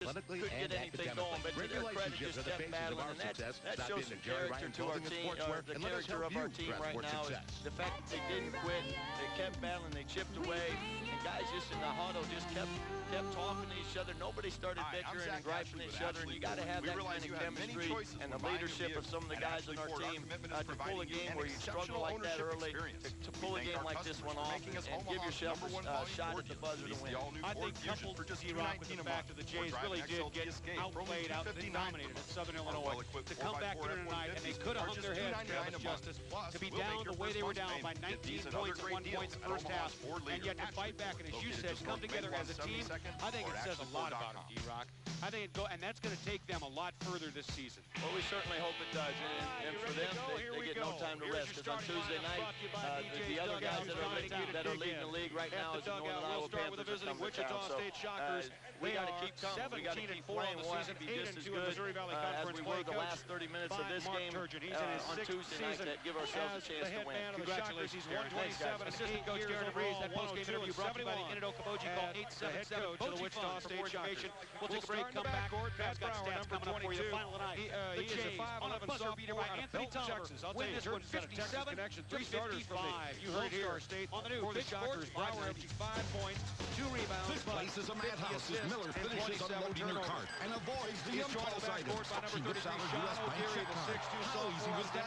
athletically couldn't and get anything going, but to their credit, just kept battling, and that shows some character to our team. The character of our team right now is the fact that they didn't quit, they kept battling, they chipped away, and guys just in the huddle just kept talking to each other. Nobody started bickering and griping at each other, and you got to have that kind of chemistry and the leadership of some of the guys on our team to pull a game where you struggle like that early, to pull a game like this one off and give yourself a shot at the buzzer to win. I think coupled D-Rock with the fact that the Jays really did get outplayed, dominated at Southern Illinois to come back here tonight, and they could have hung their heads, Travis Justice, to be down the way they were down by 19 points at 1 point in the first half, and yet to fight back, and as you said, come together as a team. I think it says a lot about them, D-Rock. I think and that's going to take them a lot further this season. Well, we certainly hope it does, and for them, they get no time to rest, because on Tuesday night, the other guys that are leading the league right now is the Northern Iowa Panthers are coming to town, so we got to keep coming, we got to keep playing, we'll have to be just as good as we were the last 30 minutes of this game on Tuesday night to give ourselves a chance to win. Congratulations, 127, assistant coach Darren DeVries. That post-game interview brought to you by the Inno Kaboji. Call 877-COACH for more information. We'll take a break, come back. Pat's got stats coming up for you. Final tonight. The Jays on a buzzer beater by Anthony Tolliver. Win this one 57-55. You heard here on the new Big Sports Brower, averaging 5 points, 2 rebounds. This place is a madhouse as Miller finishes unloading her cart and avoids the impulse items. She whips out her U.S. bank check card. How easy was that?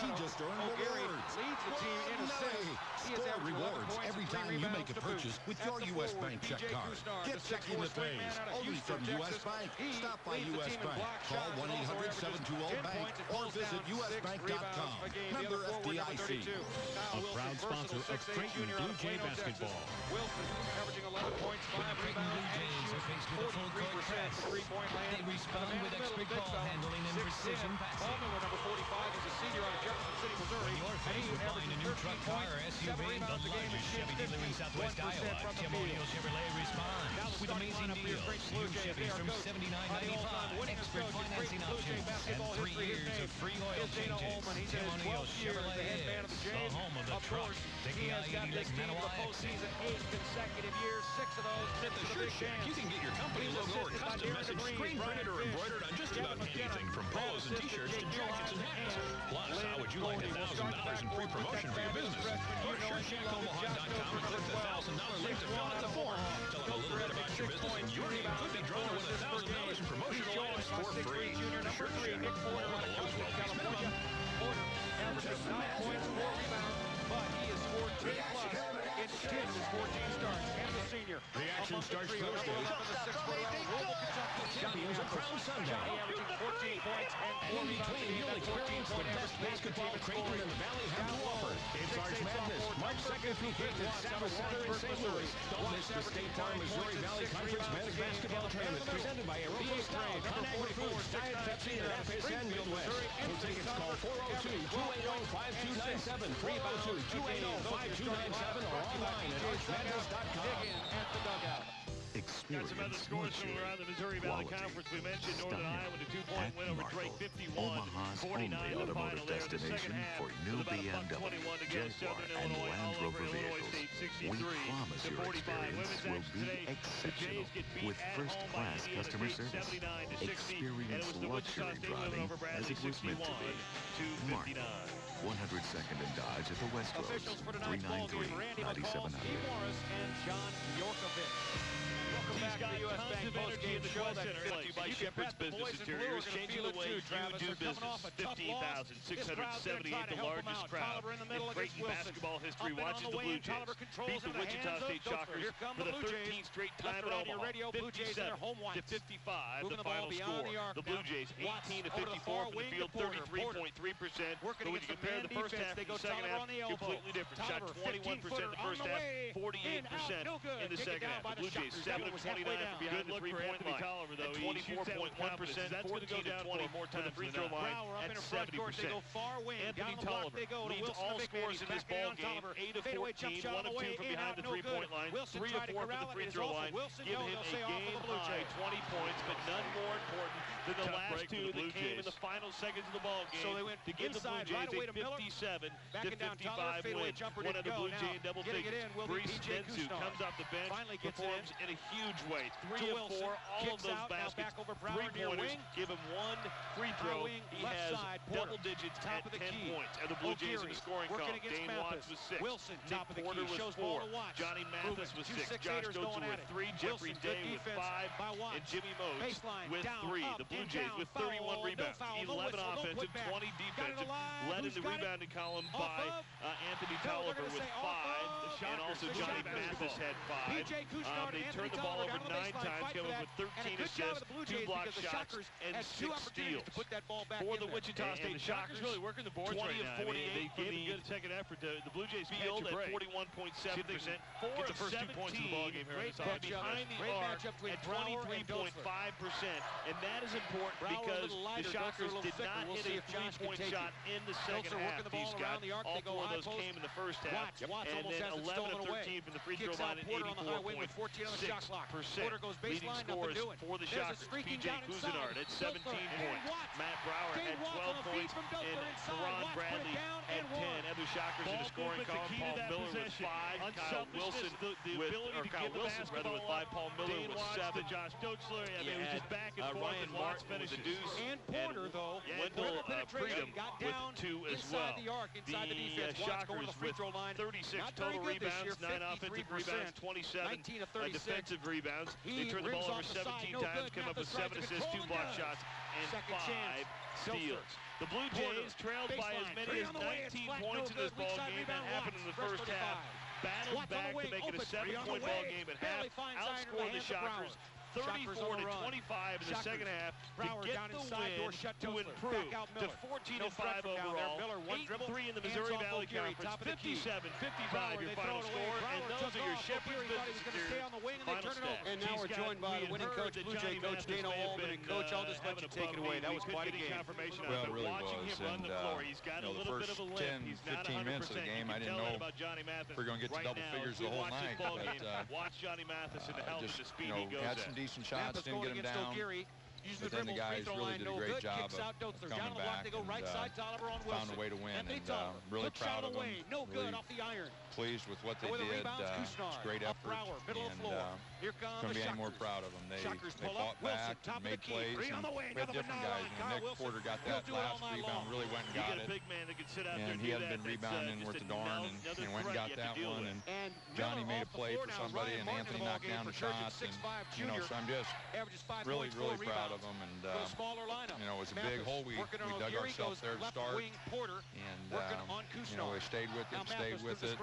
She just earned rewards. Leads the team in assists. Score rewards every time you make a purchase with your U.S. bank check card. Get checking the pays only from U.S. Bank. Stop by U.S. Bank. Call 1-800-720-BANK or visit usbank.com. Member FDIC. A proud sponsor of Creighton Blue Jay basketball. Wilson averaging 11 points, 5 rebounds, and shoots 43% three-point land. They respond with expert ball handling and precision passing. Paul Miller, number 45, is a senior out of Jefferson City, Missouri. Your favorite buying a new truck, car, or SUV, the largest Chevy dealer in Southwest Iowa. Tim O'Neill Chevrolet responds with amazing deals. New Chevys from $79.95, expert financing options, and 3 years of free oil changes. Tim O'Neill Chevrolet is the home of the truck. He has got this team in the postseason 8 consecutive years, 6 of those At the Shirt Shack, you can get your company logo or custom message screen printed or embroidered on just about anything from polos and t-shirts to jackets and hats. Plus, how would you like $1,000 in free promotion for your business? Go to ShirtShackOmaha.com and click the $1,000 link to fill out the form. Tell them a little bit about your business, and your name could be drawn to win $1,000 in promotional items for free. Shirt Shack. California. Porter averages 9 points, 4 rebounds, but he has scored 10 plus in 10 of his 14 starts. And the senior. The action starts Thursday. Champions of Crown Sunday. Averaging 14 points and 4 In rebounds. between, you'll experience the best basketball Creighton and the Valley have to offer. It's Arch Madness, March 2nd through 5th at Sabbath Center in St. Louis. Don't miss the State Farm Missouri Valley Conference Men's Basketball Tournament presented by Aeroco Style, Conagra Foods, Diet Pepsi, and FSN Midwest. For tickets, call 402-280-5297, 402-280-5297, or online at archmadness.com. At the dugout. Got some other scores from around the Missouri Valley Conference. We mentioned Northern Iowa with a 2-point win over Drake, 51-49 in the final there in the second half. For new about BMW, Jaguar, and Land Rover vehicles. We promise your experience will be exceptional with first-class customer service. Experience luxury driving as it was meant to be. Mark, 102nd and Dodge at the West Road, Officials for tonight's ball game, Randy McCall, Steve Morris, and John Yorkovich. Welcome back to the U.S. Bank post-game show. That's brought to you by Shepherd's Business Interiors. Changing the way you do business. 15,678, the largest crowd in Creighton basketball history, watches the Blue Jays beat the Wichita State Shockers for the 13th straight time at Omaha. 57-55, the final score. The Blue Jays 18-54 from the field, 33.3%. But when you compare the first half to the second half, completely different. Shot 21% in the first half, 48% in the second half. The Blue Jays 7 of 29 from behind the three-point line. Tolliver, though, he 24.1%. That's going to go down 20 more times the free throw line at 70%. They go far wing. Anthony Down the block Tolliver they go. leads all scorers in this ball game. 8 of 14, 1 of 2 from behind the three-point line, 3 of 4 from the free throw line. Give him a game-high 20 points, but none more important than the last two that came in the final seconds of the ball game. So they went to give the Blue Jays a 57 to 55 win. One of the Blue Jays double figures. Brees Densu comes off the bench, performs in a huge way. 3 of 4, all of those baskets, 3-pointers. Give him 1 free throw. He has double digits at 10 points. And the Blue Jays in the scoring column. Dane Watts was 6. Nick Porter was 4. Johnny Mathis was 6. Josh Dozier with 3. Jeffrey Day with 5. And Jimmy Modes with 3. The Blue Jays with 31 rebounds. 11 offensive, 20 defensive. Led in the rebounding column by Anthony Tolliver with 5. And also Johnny Mathis had 5. They turned the ball over 9 times, came up with 13 assists, 2 block shots, and 6 steals. For the Wichita State the Shockers really working the boards 20 right of now. 48 they gave a good second effort. The Blue Jays field at 41.7%. Get the first 2 points of the ball game here. But behind the arc at 23.5%. And that is important because the Shockers did not hit a 3-point shot in the second half. These guys, all 4 of those came in the first half. And then 11 of 13 from the free throw line at 84.6%. Leading scorers for the Shockers, P.J. Cousinard at 17 points. Matt Brower had 12 points. And Teron Bradley had 10. Other Shockers in the scoring column. Paul Miller with 5. Kyle Wilson with 5. Paul Miller with 7. Josh Dozier. I mean, it was just back and forth. Ryan Martin with a deuce. And Porter, though. Wendell Freedom with 2 as well. The Shockers with 36 total rebounds, 9 offensive rebounds, 27 defensive rebounds. They turned the ball over 17 times, came up with 7 assists, 2 block shots, and 5 steals. The Blue Jays trailed by as many as 19 points in this ball game. That happened in the first half. Battled back to make it a 7-point ball game at half. Outscored the Shockers 34 to 25 in the second half to get the win to improve to 14-5 overall. 8-3 in the Missouri Valley Conference. 57-55 your final score, and those are your Shepherd Business Security final stats. And now we're joined by the winning coach, Blue Jay coach Dana Allman. And Coach, I'll just let you take it away. That was quite a game. Well, it really was. And the first 10, 15 minutes of the game, I didn't know if we're going to get to double figures the whole night. But watch Johnny Mathis and the just, had some decent shots, didn't get them down. But then the guys really did a great job of coming back and found a way to win. And really proud of them. Really pleased with what they did. It's great effort. And couldn't be any more proud of them. They fought back, made plays, and we had different guys. Nick Porter got that last rebound, really went and got it. And he hadn't been rebounding worth a darn, and went and got that one. And Johnny made a play for somebody, and Anthony knocked down the shots. And so I'm just really proud of them. And it was a big hole. We dug ourselves there to start. And we stayed with it.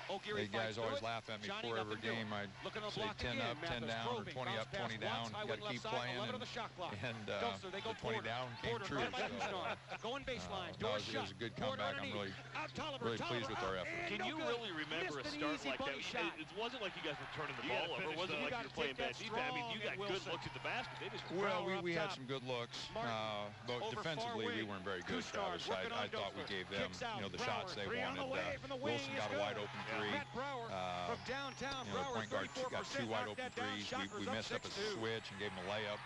The guys always laugh at me before every game. I say 10 up, 10 down, or 20 up, 20 down. You got to keep playing. And the 20 down came true. So it was a good comeback. I'm really pleased with our effort. Can you really remember a start like that? It wasn't like you guys were turning the ball over. It wasn't like you were playing bad defense. I mean, you got good looks at the basket. They just we had some good looks, but defensively we weren't very good, Travis. I thought we gave them the shots they wanted. Wilson got a wide open three. The point guard got 2 wide open threes. We messed up a switch and gave him a layup.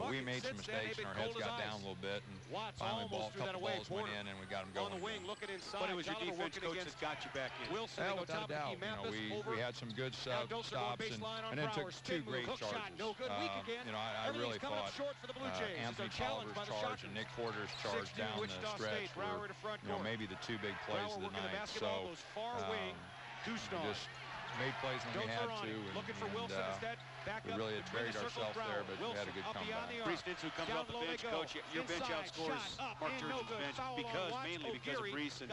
We made some mistakes and our heads got down a little bit. And finally, a couple balls went in and we got them going. But it was your defense, coach, that got you back in. Without a doubt. We had some good stops and then took 2 great charges. I really thought Anthony Tolliver's charge and Nick Porter's charge down the stretch were maybe the 2 big plays of the night. So just made plays when we had to, and we really had buried ourselves there, but we had a good comeback. Brees Densu comes off the bench, coach. Your bench outscores Mark Turgeon's bench mainly because of Brees and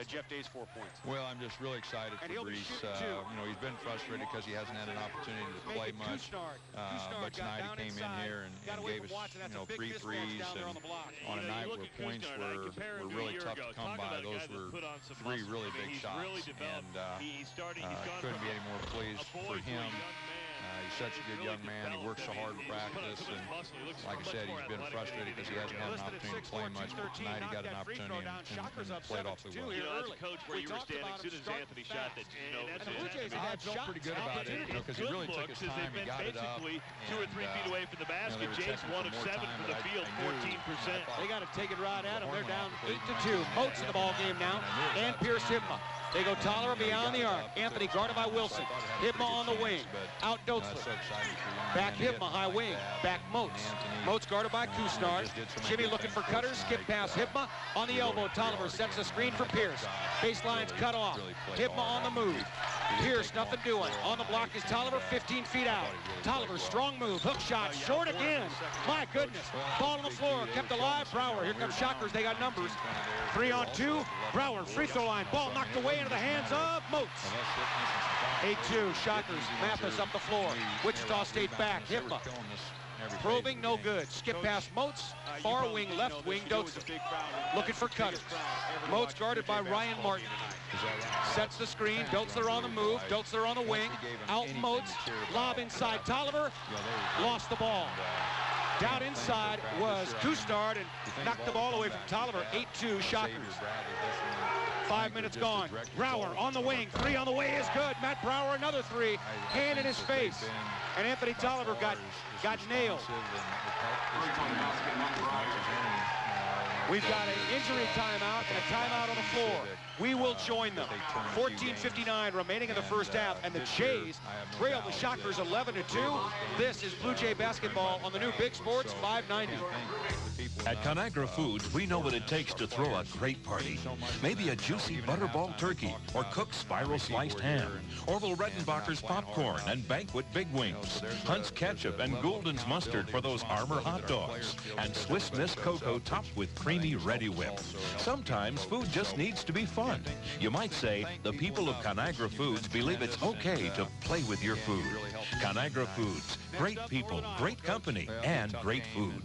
Jeff Day's 4 points. Well, I'm just really excited for Brees. He's been frustrated because he hasn't had an opportunity to play much. But tonight he came in here and gave us 3 threes, and on a night where points were really tough to come by, those were 3 really big shots, and couldn't be any more pleased for him He's such a good young man. He works so hard in practice, and like I said, he's been frustrated because he hasn't had an opportunity to play much. But tonight he got an opportunity and played awfully well. You know, as a coach, where you were standing, as soon as Anthony shot that, you know, I felt pretty good about it, because he really took his time. He got it up. 2 or 3 feet away from the basket. Jays 1 of 7 from the field, 14%. They got to take it right at him. They're down 8-2. Moats in the ball game now, and Pierce Hipma. They go Tolliver beyond the arc. Anthony guarded by Wilson. Hipma on the wing. Out Dotzler. Back Hipma, high wing. Back Moats. Moats guarded by Kusnard. Jimmy looking for cutters. Skip pass Hipma. On the elbow, Tolliver sets the screen for Pierce. Baseline's cut off. Hipma on the move. Pierce, nothing doing. On the block is Tolliver, 15 feet out. Tolliver, strong move. Hook shot, short again. My goodness. Ball on the floor, kept alive. Brower, here comes Shockers. They got numbers. 3-on-2. Brower, free throw line. Ball knocked away into the hands of Moats. 8-2, Shockers. Mathis up the floor. Wichita State back. Hipma. Probing, no good. Skip past Moats. Far wing, left wing, Dotzler. Looking for cutters. Moats guarded by Ryan Martin. Sets the screen. Dotzler on the move. Dotzler on the wing. Out Moats. Lob inside Tolliver. Lost the ball. Down inside was Kusnard and knocked the ball away from Tolliver. 8-2, Shockers. 5 minutes gone. Brower on the wing. 3 on the way is good. Matt Brower, another 3. Hand in his face. And Anthony Tolliver got nailed. We've got an injury timeout and a timeout on the floor. We will join them. 14:59 remaining in the first half, and the Jays trail the Shockers 11-2. This is Blue Jay basketball on the new Big Sports 590. At Conagra Foods, we know what it takes to throw a great party. Maybe a juicy butterball turkey, or cooked spiral sliced ham, Orville Redenbacher's popcorn and banquet big wings, Hunt's ketchup and Goulden's mustard for those Armour hot dogs, and Swiss Miss cocoa topped with creamy Ready Whip. Sometimes food just needs to be fun. You might say the people of Conagra Foods believe it's okay to play with your food. Conagra Foods, great people, great company, and great food.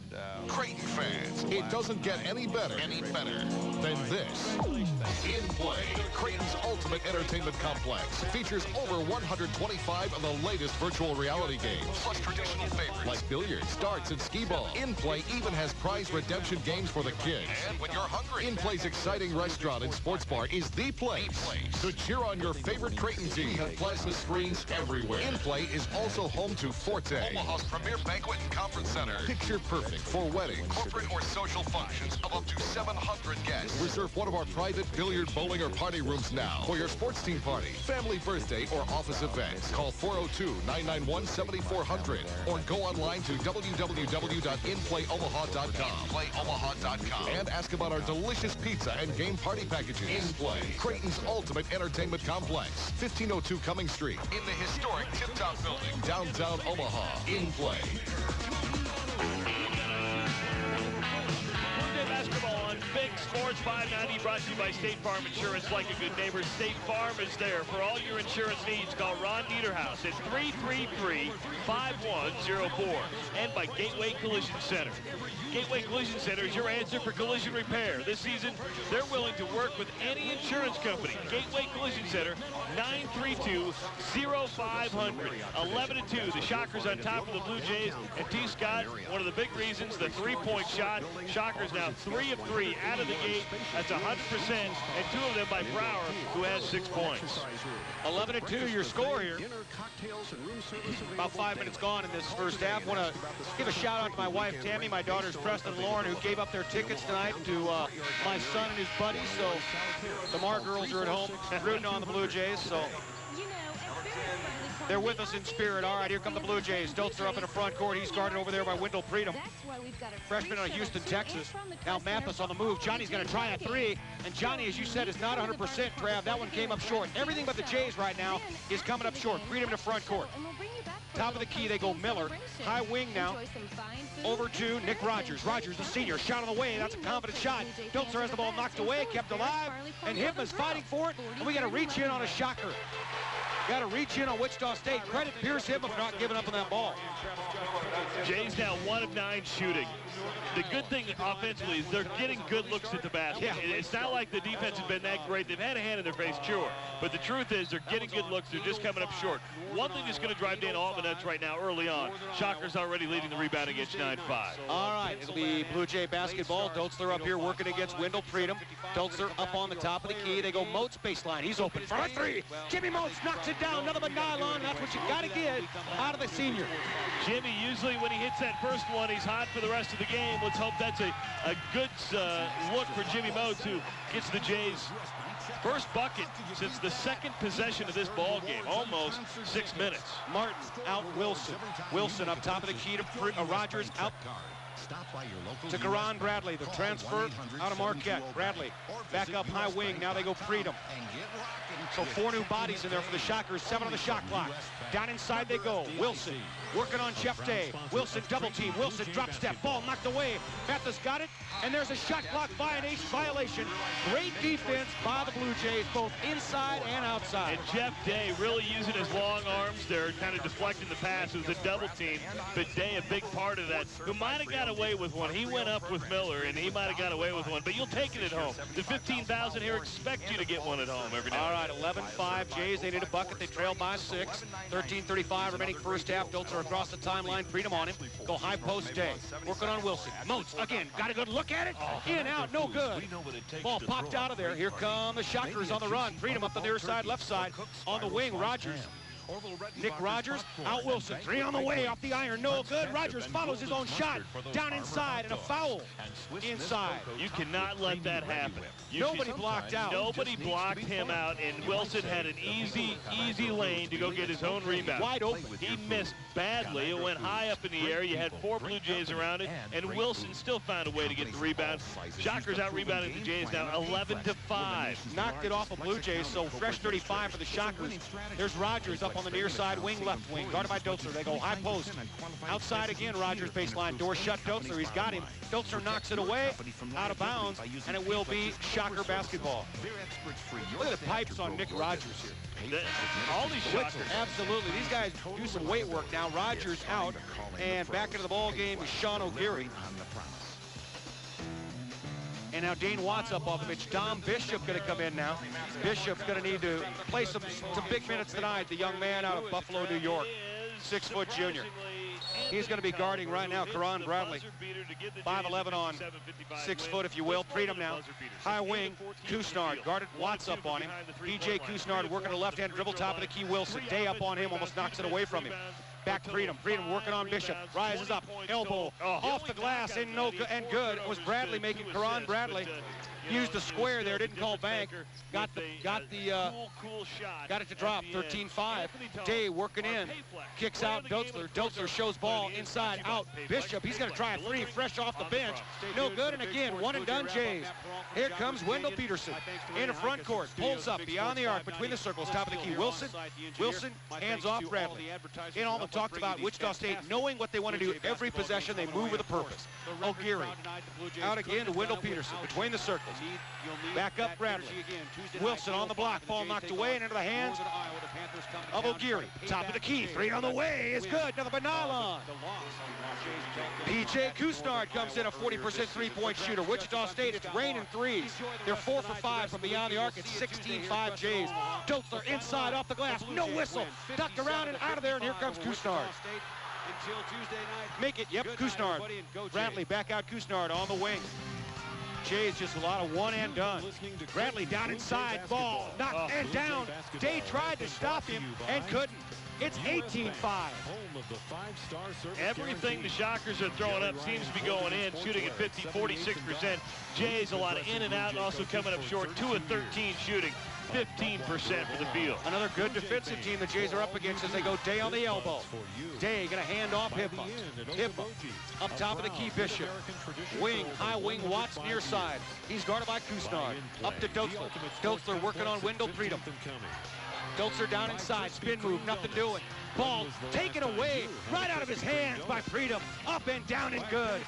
Creighton fans, it doesn't get any better than this. In Play, Creighton's ultimate entertainment complex, features over 125 of the latest virtual reality games, plus traditional favorites like billiards, darts, and skee-ball. In Play even has prize redemption games for the kids. And when you're hungry, In Play's exciting restaurant and sports bar is the place to cheer on your favorite Creighton team. Plasma screens everywhere. In Play is also home to Forte, Omaha's premier banquet and conference center. Picture perfect for weddings, corporate or social functions of up to 700 guests. Reserve one of our private billiard, bowling, or party rooms now for your sports team party, family birthday, or office events. Call 402-991-7400 or go online to www.inplayomaha.com. Playomaha.com and ask about our delicious pizza and game party packages. In Play, Creighton's ultimate entertainment complex, 1502 Cumming Street, in the historic Tip Top Building, downtown Omaha. In Play. Basketball on Big Sports 590, brought to you by State Farm Insurance. Like a good neighbor, State Farm is there for all your insurance needs. Call Ron Dieterhouse at 333-5104. And by Gateway Collision Center. Gateway Collision Center is your answer for collision repair. This season, they're willing to work with any insurance company. Gateway Collision Center, 932-0500. 11-2, the Shockers on top of the Blue Jays. And T. Scott, one of the big reasons, the three-point shot. Shockers now 3 of 3 out of the gate. That's 100%, and 2 of them by Brower, who has 6 points. 11-2, your score here. About 5 minutes gone in this first half. Want to give a shout out to my wife Tammy, my daughters Preston and Lauren, who gave up their tickets tonight to my son and his buddies. So the Mar girls are at home rooting on the Blue Jays. So they're with us in spirit. All right, here come the Blue Jays. Dotzler up in the front court. He's guarded over there by Wendell Freedom. Freshman out of Houston, Texas. Now Mathis on the move. Johnny's going to try a 3. And Johnny, as you said, is not 100%, Trav. That one came up short. Everything but the Jays right now is coming up short. Freedom in the front court. Top of the key, they go Miller. High wing now. Over to Nick Rogers. Rogers, the senior, shot on the way. That's a confident shot. Dotzler has the ball knocked away, kept alive. And Hipma's fighting for it. And we got to reach in on a shocker. Got to reach in on Wichita State. Credit Pierce Hipma for not giving up on that ball. Jays now 1 of 9 shooting. The good thing offensively is they're getting good looks at the basket. Yeah. It's not like the defense has been that great. They've had a hand in their face, sure. But the truth is they're getting good looks. They're just coming up short. One thing that's going to drive Dan all the nuts right now early on, Shockers already leading the rebounding against 9-5. All right, it'll be Blue Jay basketball. Dotzler up here working against Wendell Freedom. Dotzler up on the top of the key. They go Moats baseline. He's open for a three. Jimmy Moats knocks it down. Nothing but nylon. That's what you got to get out of the senior. Jimmy, usually when he hits that first one, he's hot for the rest of the game. Let's hope that's a good look for Jimmy Moats, who gets the Jays' first bucket since the second possession of this ball game, almost 6 minutes. Martin out Wilson. Wilson up top of the key to Rogers out to Karan Bradley. The transfer out of Marquette. Bradley back up high wing. Now they go Freedom. So 4 new bodies in there for the Shockers. 7 on the shot clock. Down inside they go. Wilson working on Jeff Day. Wilson double team. Wilson drop step. Ball knocked away. Mathis got it. And there's a shot clock violation. Great defense by the Blue Jays, both inside and outside. And Jeff Day really using his long arms there, kind of deflecting the pass. It was a double team, but Day a big part of that, who might have got away with one. He went up with Miller, and he might have got away with one, but you'll take it at home. The 15,000 here expect you to get one at home every now and then. All right, 11-5 Jays. They need a bucket. They trail by 6. 13:35 remaining first half. Dotzler across the timeline. Freedom on him. Go high post Day. Working on Wilson. Moats again. Got a good look at it. In, out, no good. Ball popped out of there. Here come the Shockers on the run. Freedom up the near side, left side. On the wing, Rogers. Nick Rogers, out Wilson. 3 on the way, off the iron, no good. Rogers follows his own shot. Down inside, and a foul inside. You cannot let that happen. Nobody blocked out. Nobody blocked him out, and Wilson had an easy lane to go get his own rebound. Wide open. He missed badly. It went high up in the air. You had 4 Blue Jays around it, and Wilson still found a way to get the rebound. Shockers out-rebounding the Jays now 11-5. Knocked it off of Blue Jays, so fresh 35 for the Shockers. There's Rogers up on the near side wing, left wing, guarded by Dotzler. They go high post. Outside again, Rogers baseline. Door shut, Dotzler. He's got him. Dotzler knocks it away, out of bounds, and it will be Shocker basketball. Look at the pipes on Nick Rogers here. All these Shockers. Absolutely. These guys do some weight work now. Rogers out, and back into the ball game is Sean O'Geary. And now Dane Watts up off the bench. Dom Bishop going to come in now. Bishop's going to need to play some big minutes tonight. The young man out of Buffalo, New York. 6-foot junior. He's going to be guarding right now Karan Bradley. 5'11" on 6 foot, if you will. Freedom now. High wing, Kusnard. Guarded Watts up on him. PJ Kusnard working the left hand dribble, top of the key. Wilson. Day up on him, almost knocks it away from him. Back to Freedom. Freedom working on Bishop. Rises up. Elbow off the glass and good. It was Bradley making Karan Bradley. Used the square there, didn't call bank. Got it to drop. 13-5. Day working in. Kicks out Dotzler. Dotzler shows ball inside out. Bishop, he's going to try a 3 fresh off the bench. No good, and again, one and done Jays. Here comes Wendell Peterson in the front court. Pulls up beyond the arc between the circles. Top of the key. Wilson, hands off Bradley. In all the talked about Wichita State knowing what they want to do every possession. They move with a purpose. O'Geary out again to Wendell Peterson between the circles. Back up Bradley. Wilson on the block. Ball knocked away and into the hands of O'Geary. Top of the key. 3 on the way is good. Nothing but nylon. PJ Kusnard comes in, a 40% three-point shooter. Wichita State, it's raining threes. They're 4 for 5 from beyond the arc. It's 16-5 Jays. Dotzler inside off the glass. No whistle. Ducked around and out of there, and here comes Kusnard. Make it. Yep, Kusnard. Bradley back out Kusnard on the wing. Jays just a lot of one and done. Bradley down inside, ball knocked and down. Day tried to stop him and couldn't. It's 18-5. Everything the Shockers are throwing up seems to be going in, shooting at 46%. Jays a lot of in and out, and also coming up short. 2 of 13 shooting. 15% for the field. Another good defensive team the Jays are up against as they go Day on the elbow. Day going to hand off Hippa. Hippa up top of the key, Bishop. Wing, high wing, Watts near side. He's guarded by Kusnard. Up to Dotzler. Dotzler working on Wendell Freedom. Dotzler down inside, spin move, nothing doing. Ball taken away right out of his hands by Freedom. Up and down and good.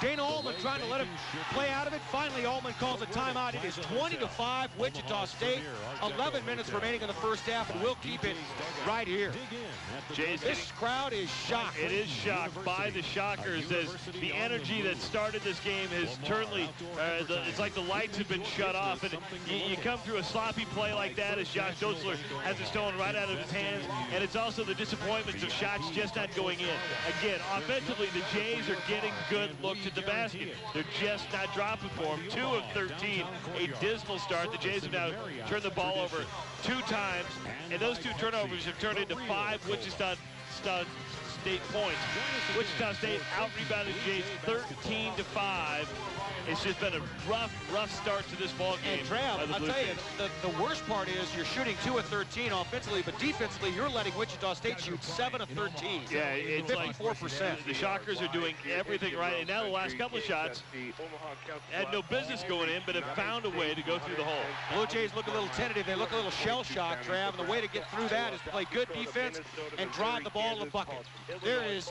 Dana Allman trying to let him play out of it. Finally, Allman calls a timeout. It is 20-5 Wichita State. 11 minutes remaining in the first half, and we'll keep it right here. This crowd is shocked. It is shocked by the Shockers as the energy that started this game has turned, it's like the lights have been shut off. And you come through a sloppy play like that as Josh Dotzler has it stolen right out of his hands. And it's also the disappointments of shots just not going in. Again, offensively, the Jays are getting good looks at the basket. They're just not dropping for them. 2 of 13, a dismal start. The Jays have now turned the ball over 2 times, and those 2 turnovers have turned into 5 Wichita State points. Wichita State out-rebounded Jays 13-5. It's just been a rough start to this ball game. And Trav, I'll tell you, the worst part is you're shooting 2 of 13 offensively, but defensively, you're letting Wichita State shoot 7 of 13. Yeah, it's 54%. Like the Shockers are doing everything right, and now the last couple of shots had no business going in, but have found a way to go through the hole. Blue Jays look a little tentative. They look a little shell-shocked, Trav, and the way to get through that is to play good defense and drive the ball to the bucket. There is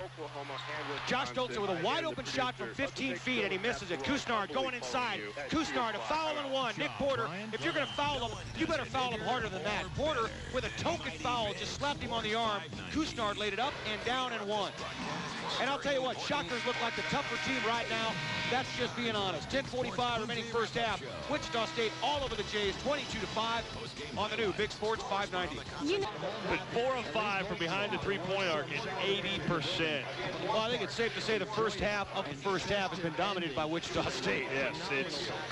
Josh Dotzler with a wide-open shot from 15 feet, and he misses it. Kusnard going inside. Kusnard, a foul and 1. Nick Porter, if you're going to foul him, you better foul him harder than that. Porter, with a token foul, just slapped him on the arm. Kusnard laid it up and down and 1. And I'll tell you what, Shockers look like the tougher team right now. That's just being honest. 10:45 remaining first half. Wichita State all over the Jays, 22-5 on the new Big Sports 590. But 4 of 5 from behind the three-point arc is 80%. Well, I think it's safe to say the first half of the first half has been dominated by Wichita State. Yes,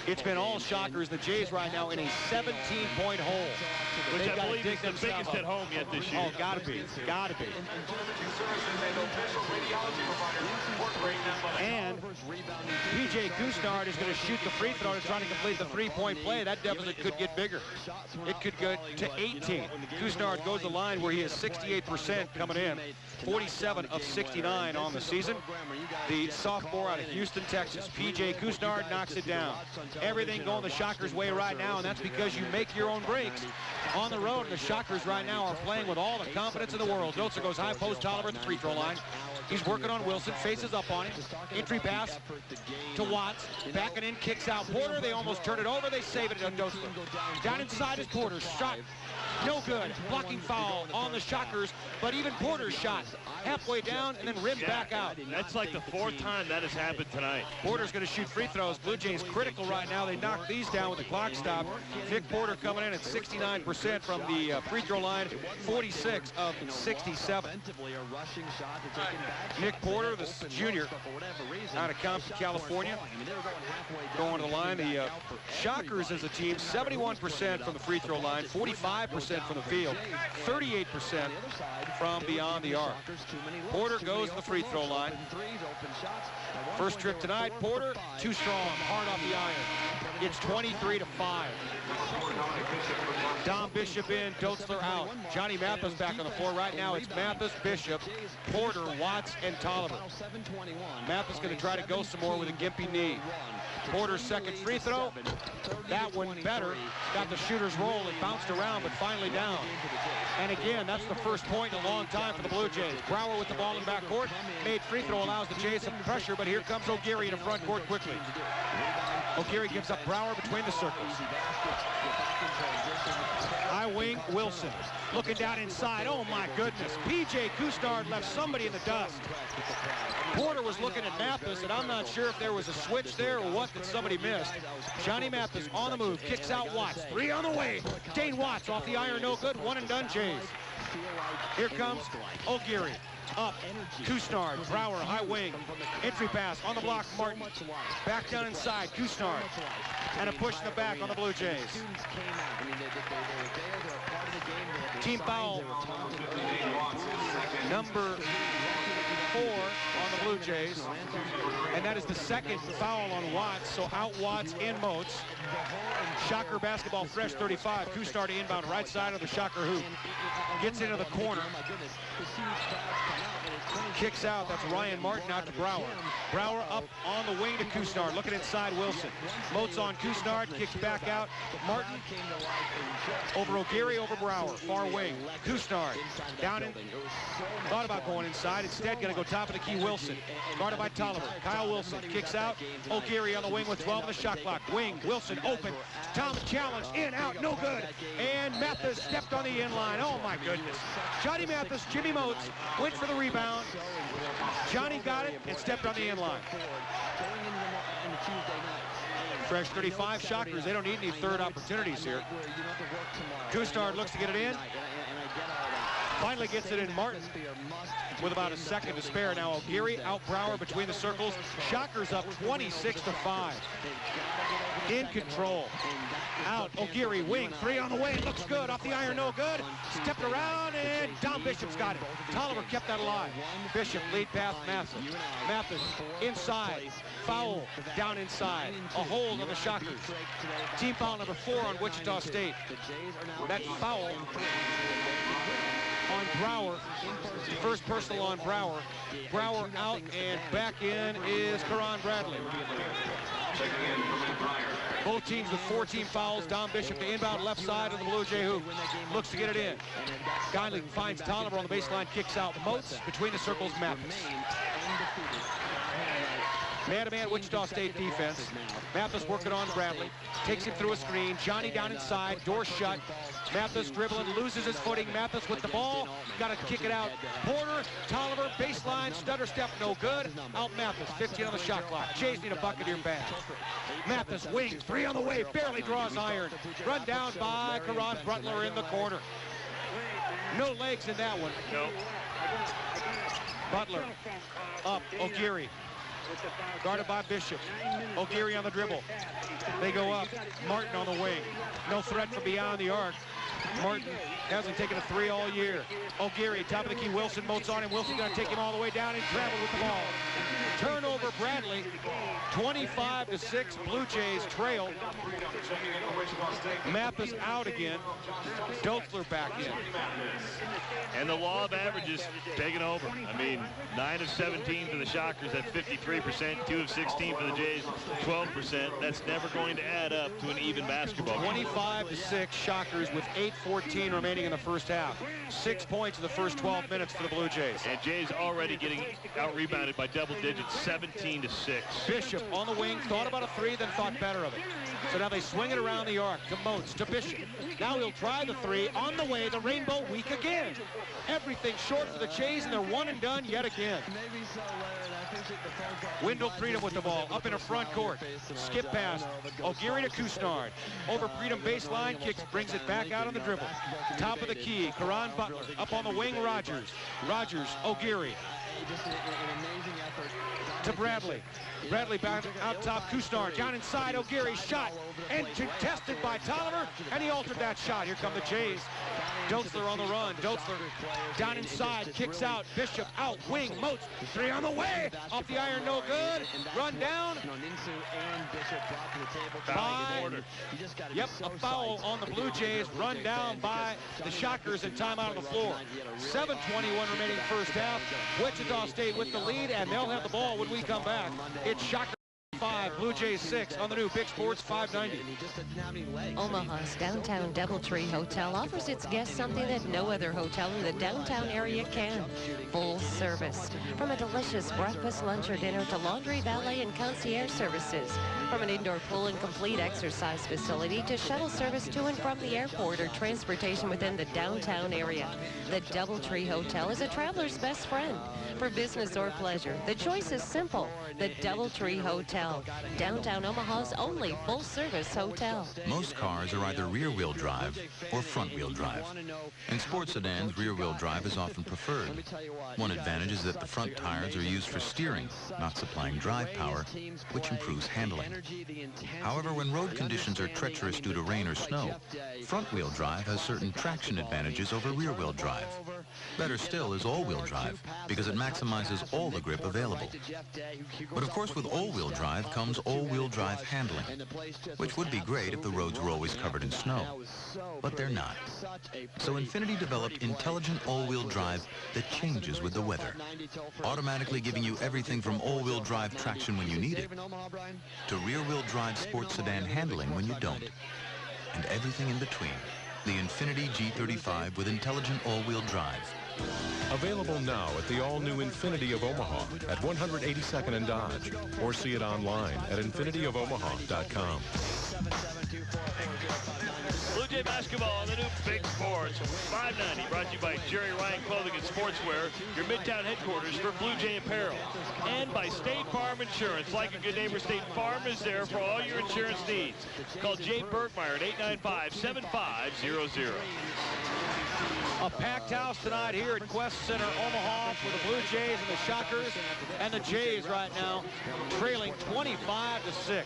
it's been all Shockers. The Jays right now in a 17-point hole. Which I believe is the biggest at home yet this year. Oh, gotta be. And PJ Kusnard is going to shoot the free throw to try to complete the three-point play. That deficit could get bigger. It could go to 18. Kusnard goes the line where he is 68% coming in. 47 of 69 on the season. The sophomore out of Houston, Texas, PJ Kusnard knocks it down. Everything going the Shockers' way right now, and that's because you make your own breaks. On the road, and the Shockers right now are playing with all the confidence in the world. Dotzler goes high post, Tolliver at the free throw line. He's working on Wilson, faces up on him. Entry pass to Watts. Backing in, kicks out Porter. They almost turn it over. They save it on Dotzler. Down inside is Porter. Shot no good. Blocking foul on the Shockers, but even Porter's shot halfway down and then rimmed back out. That's like the 4th time that has happened tonight. Porter's going to shoot free throws. Blue Jays critical right now. They knocked these down with the clock stop. Nick Porter coming in at 69% from the free throw line, 46 of 67. Nick Porter, the junior, out of Compton, California, going to the line. The Shockers as a team, 71% from the free throw line, 45% from the field, 38% from beyond the arc. Porter goes to the free throw line. First trip tonight, Porter, too strong, hard off the iron. It's 23-5. Dom Bishop in, Dotzler out. Johnny Mathis back on the floor. Right now it's Mathis, Bishop, Porter, Watts, and Tolliver. Mathis going to try to go some more with a gimpy knee. Porter's second free throw. That one better. Got the shooter's roll. It bounced around, but finally down. And again, that's the first point in a long time for the Blue Jays. Brower with the ball in backcourt. Made free throw, allows the Jays some pressure, but here comes O'Geary in the front court quickly. O'Geary gives up Brower between the circles. High wing, Wilson. Looking down inside. Oh, my goodness. PJ Kusnard left somebody in the dust. Porter was looking at Mathis, and I'm not sure if there was a switch there or what that somebody missed. Johnny Mathis on the move, kicks out Watts. 3 on the way. Dane Watts off the iron, no good. 1 and done, Jays. Here comes O'Geary. Up, Kusnard, Brower, high wing. Entry pass on the block, Martin. Back down inside, Kusnard. And a push in the back on the Blue Jays. Team foul. Number 4 on the Blue Jays. And that is the second foul on Watts, so out Watts, in Moats. Shocker basketball fresh 35. Kusnard to inbound right side of the Shocker hoop. Gets into the corner. kicks out. That's Ryan Martin out to Brower. Brower up on the wing to Kusnard, looking inside Wilson. Moats on Kusnard, kicks back out. Martin over O'Geary, over Brower, far wing. Kusnard down in, thought about going inside, instead gonna go top of the key. Wilson, guarded by Tolliver. Kyle Wilson kicks out. O'Geary on the wing with 12 on the shot clock. Wing, Wilson open. Tom challenge, in, out, no good. And Mathis stepped on the in line. Oh my goodness. Johnny Mathis, Jimmy Moats went for the rebound. Johnny got it and stepped on the in line. Fresh 35 Shockers. They don't need any third opportunities here. Kusnard looks to get it in. Finally gets it in. Martin with about a second to spare. Now O'Geary out Brower between the circles. Shockers up 26-5. In control. Out. O'Geary wing. 3 on the way. Looks good. Off the iron. No good. Stepped around and Dom Bishop's got it. Tolliver kept that alive. Bishop lead pass Mathis. Mathis inside. Foul down inside. A hold on the Shockers. Team foul number 4 on Wichita State. That foul on Brower. First personal on Brower. Brower out and back in is Karan Bradley. Both teams with 14 fouls. Dom Bishop the inbound left side of the Blue Jay hoop. Looks to get it in. Guidling finds Tolliver on the baseline, kicks out. Moats between the circles, Mathis. Man-to-man Wichita State defense. Mathis working on Bradley. Takes him through a screen. Johnny down inside. Door shut. Mathis dribbling. Loses his footing. Mathis with the ball. Got to kick it out. Porter. Tolliver. Baseline. Stutter step. No good. Out Mathis. 15 on the shot clock. Jays need a bucket here bad. Mathis wing. 3 on the way. Barely draws iron. Run down by Karan Butler in the corner. No legs in that one. No. Butler. Up. O'Geary. Guarded by Bishop. O'Geary on the dribble. They go up. Martin on the wing. No threat from beyond the arc. Martin hasn't taken a 3 all year. O'Geary, top of the key. Wilson moats on him. Wilson gonna take him all the way down and travel with the ball. Turnover Bradley. 25-6. Blue Jays trail. Mathis out again. Doethler back in. And the law of averages taking over. I mean, 9 of 17 for the Shockers at 53%, 2 of 16 for the Jays, 12%. That's never going to add up to an even basketball game. 25-6 Shockers with 8:14 remaining in the first half. 6 points in the first 12 minutes for the Blue Jays. And Jays already getting out-rebounded by double digits, 17-6. Bishop on the wing, thought about a 3, then thought better of it. So now they swing it around the arc to Moats, to Bishop. Now he'll try the 3. On the way, the Rainbow weak again. Everything short for the Jays, and they're one and done yet again. Wendell Freedom with the ball, up in a front court. Skip pass, O'Geary to Kusnard. Over Freedom baseline, kicks, brings it back out on the dribble. Top of the key, Karan Butler. Up on the wing, Rogers. Rogers, O'Geary. To Bradley. Bradley back out top, Kusnard. Down inside, O'Geary shot. And contested by Tolliver, and he altered that shot. Here come the Jays. Doethler on the run. Doethler down inside, kicks out. Bishop out, wing, Moats. 3 on the way. Off the iron, no good. Run down. Yep, a foul on the Blue Jays. Run down by the Shockers and timeout on the floor. 7:21 remaining first half. Wichita State with the lead, and they'll have the ball when we come back. It's Shockers 5, Blue Jays 6 on the new Big Sports 590. Omaha's downtown DoubleTree Hotel offers its guests something that no other hotel in the downtown area can. Full service. From a delicious breakfast, lunch, or dinner to laundry, valet, and concierge services. From an indoor pool and complete exercise facility to shuttle service to and from the airport or transportation within the downtown area. The DoubleTree Hotel is a traveler's best friend. For business or pleasure, the choice is simple. The DoubleTree Hotel, downtown Omaha's only full-service hotel. Most cars are either rear-wheel drive or front-wheel drive. In sports sedans, rear-wheel drive is often preferred. One advantage is that the front tires are used for steering, not supplying drive power, which improves handling. However, when road conditions are treacherous due to rain or snow, front-wheel drive has certain traction advantages over rear-wheel drive. Better still is all-wheel drive because it maximizes all the grip available. But of course, with all-wheel drive comes all-wheel drive handling, which would be great if the roads were always covered in snow, but they're not. So Infiniti developed intelligent all-wheel drive that changes with the weather, automatically giving you everything from all-wheel drive traction when you need it to rear-wheel drive sports sedan handling when you don't, and everything in between. The Infiniti G35 with intelligent all-wheel drive. Available now at the all-new Infiniti of Omaha at 182nd and Dodge, or see it online at infinityofomaha.com. Blue Jay basketball on the new Big Sports 590, brought to you by Jerry Ryan Clothing and Sportswear, your Midtown headquarters for Blue Jay apparel, and by State Farm Insurance. Like a good neighbor, State Farm is there for all your insurance needs. Call Jay Bergmeyer at 895-7500. A packed house tonight here at Quest Center, Omaha, for the Blue Jays and the Shockers. And the Jays right now trailing 25-6.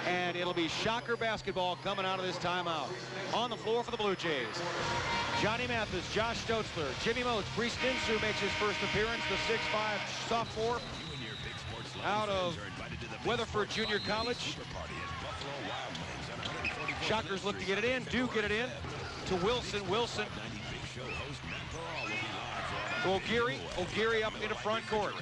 And it'll be Shocker basketball coming out of this timeout. On the floor for the Blue Jays, Johnny Mathis, Josh Stotzler, Jimmy Moats, Brees Dinsu makes his first appearance, the 6'5" sophomore out of Weatherford Junior College. Shockers look to get it in, do get it in to Wilson. Wilson to O'Geary. O'Geary up into front court.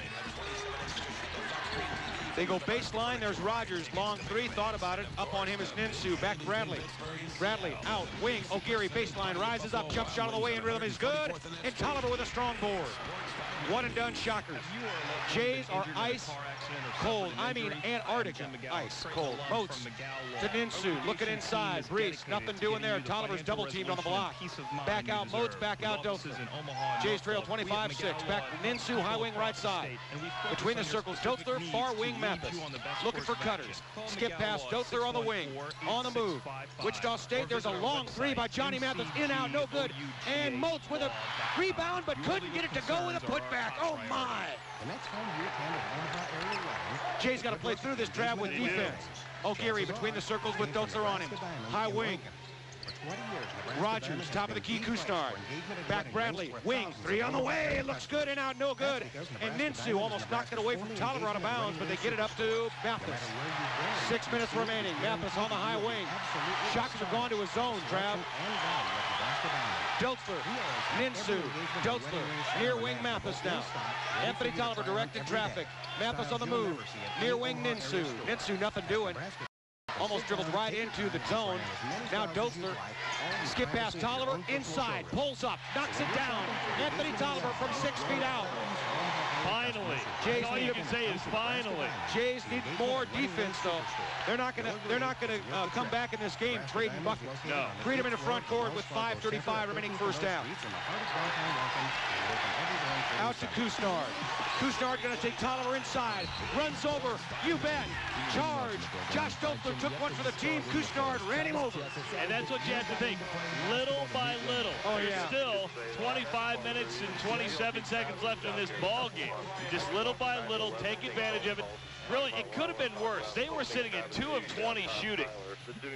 They go baseline. There's Rogers. Long three. Thought about it. Up on him is Ninsu. Back to Bradley. Bradley out. Wing. O'Geary baseline. Rises up. Jump shot on the way in rhythm is good. And Tolliver with a strong board. One and done Shockers. Jays are ice cold. I mean Antarctica ice cold. Moats to Ninsu. Looking inside. Brees. Nothing doing there. Tolliver's double teamed on the block. Back out Moats. Back out Dothler. Jays trail 25-6. Back to Ninsu. High wing right side. Between the circles. Dothler. Far wing Mathis. Looking for cutters. Skip pass. Dothler on the wing. On the move. Wichita State. There's a long three by Johnny Mathis. In out. No good. And Moats with a rebound but couldn't get it to go with a putback. Oh my! Jay's got to play through this trap with defense. O'Geary between the circles with Dothler on him. High wing. Rogers, top of the key, Kusnard. Back Bradley, wing, three on the way. It looks good, and out, no good. And Ninsu almost knocked it away from Tolliver out of bounds, but they get it up to Mathis. 6 minutes remaining. Mathis on the high wing. Shockers have gone to a zone, Trav. Dothler, Ninsu, Dothler, near wing Mathis now. Anthony Tolliver directing traffic. Mathis on the move. Near wing Ninsu. Ninsu nothing doing. Almost dribbled right into the zone. Now Dothler, skip past Tolliver, inside, pulls up, knocks it down. Anthony Tolliver from 6 feet out. Finally. Jays all you can say is finally. Jays need more defense, though. They're not gonna come back in this game trading buckets. No. Freedom in the front court with 5:35 remaining first half. Out to Kusnard. Kusnard gonna take Tolliver inside. Runs over. You bet. Charge. Josh Dothler took one for the team. Kusnard ran him over. And that's what you have to think. Little by little. Oh, There's yeah. still 25 minutes and 27 seconds left in this ball game. Just little by little, take advantage of it. Really, it could have been worse. They were sitting at 2 of 20 shooting.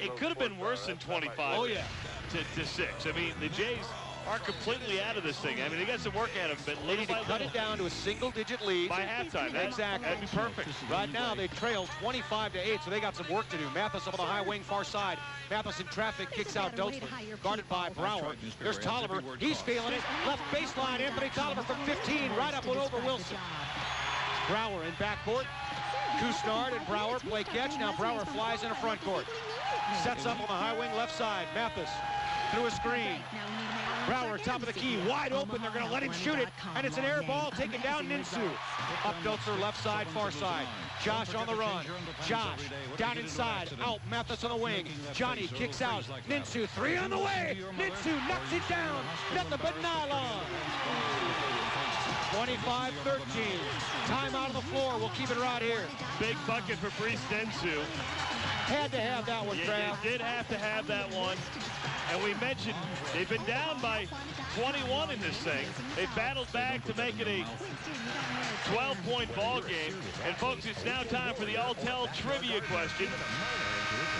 It could have been worse than 25 Oh, yeah. to 6. I mean, the Jays are completely out of this thing. I mean, they got some work out of it, but They need to cut it down to a single-digit lead. by halftime. Exactly. That'd be perfect. Right now, they trail 25-8, so they got some work to do. Mathis up on the high wing, far side. Mathis in traffic, kicks out Dothler, guarded by Brower. There's Tolliver. He's feeling it. Left baseline, Anthony Tolliver from 15, right up and over Wilson. Brower in backcourt. Kusnard and Brower play catch. Now Brower flies into front court. Sets up on the high wing, left side. Mathis through a screen. Brower, top of the key, wide open. They're going to let him shoot it, and it's an air ball taken down Ninsu. Up Dothler, left side, far side. Josh on the run. Josh down inside, out. Mathis on the wing. Johnny kicks out. Ninsu, three on the way. Ninsu knocks it down. Nothing but nylon. 25-13. Time out on the floor. We'll keep it right here. Big bucket for Brees Dinsu. Had to have that one, Trav. They did have to have that one. And we mentioned they've been down by 21 in this thing. They battled back to make it a 12-point ball game. And folks, it's now time for the All-Tell trivia question.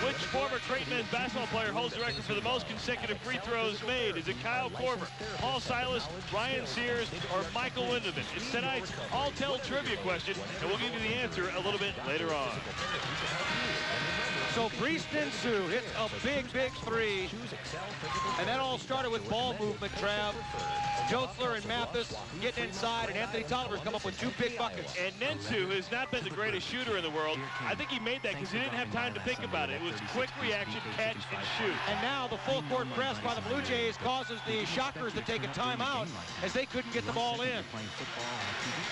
Which former Creighton men's basketball player holds the record for the most consecutive free throws made? Is it Kyle Korver, Paul Silas, Ryan Sears, or Michael Winderman? It's tonight's All-Tell trivia question, and we'll give you the answer a little bit later on. So Brees Ninsu hits a big, big three. And that all started with ball movement, Trav. Jotzler and Mathis getting inside, and Anthony Tolliver's come up with 2 big buckets. And Ninsu has not been the greatest shooter in the world. I think he made that because he didn't have time to think about it. It was quick reaction, catch, and shoot. And now the full court press by the Blue Jays causes the Shockers to take a timeout as they couldn't get the ball in.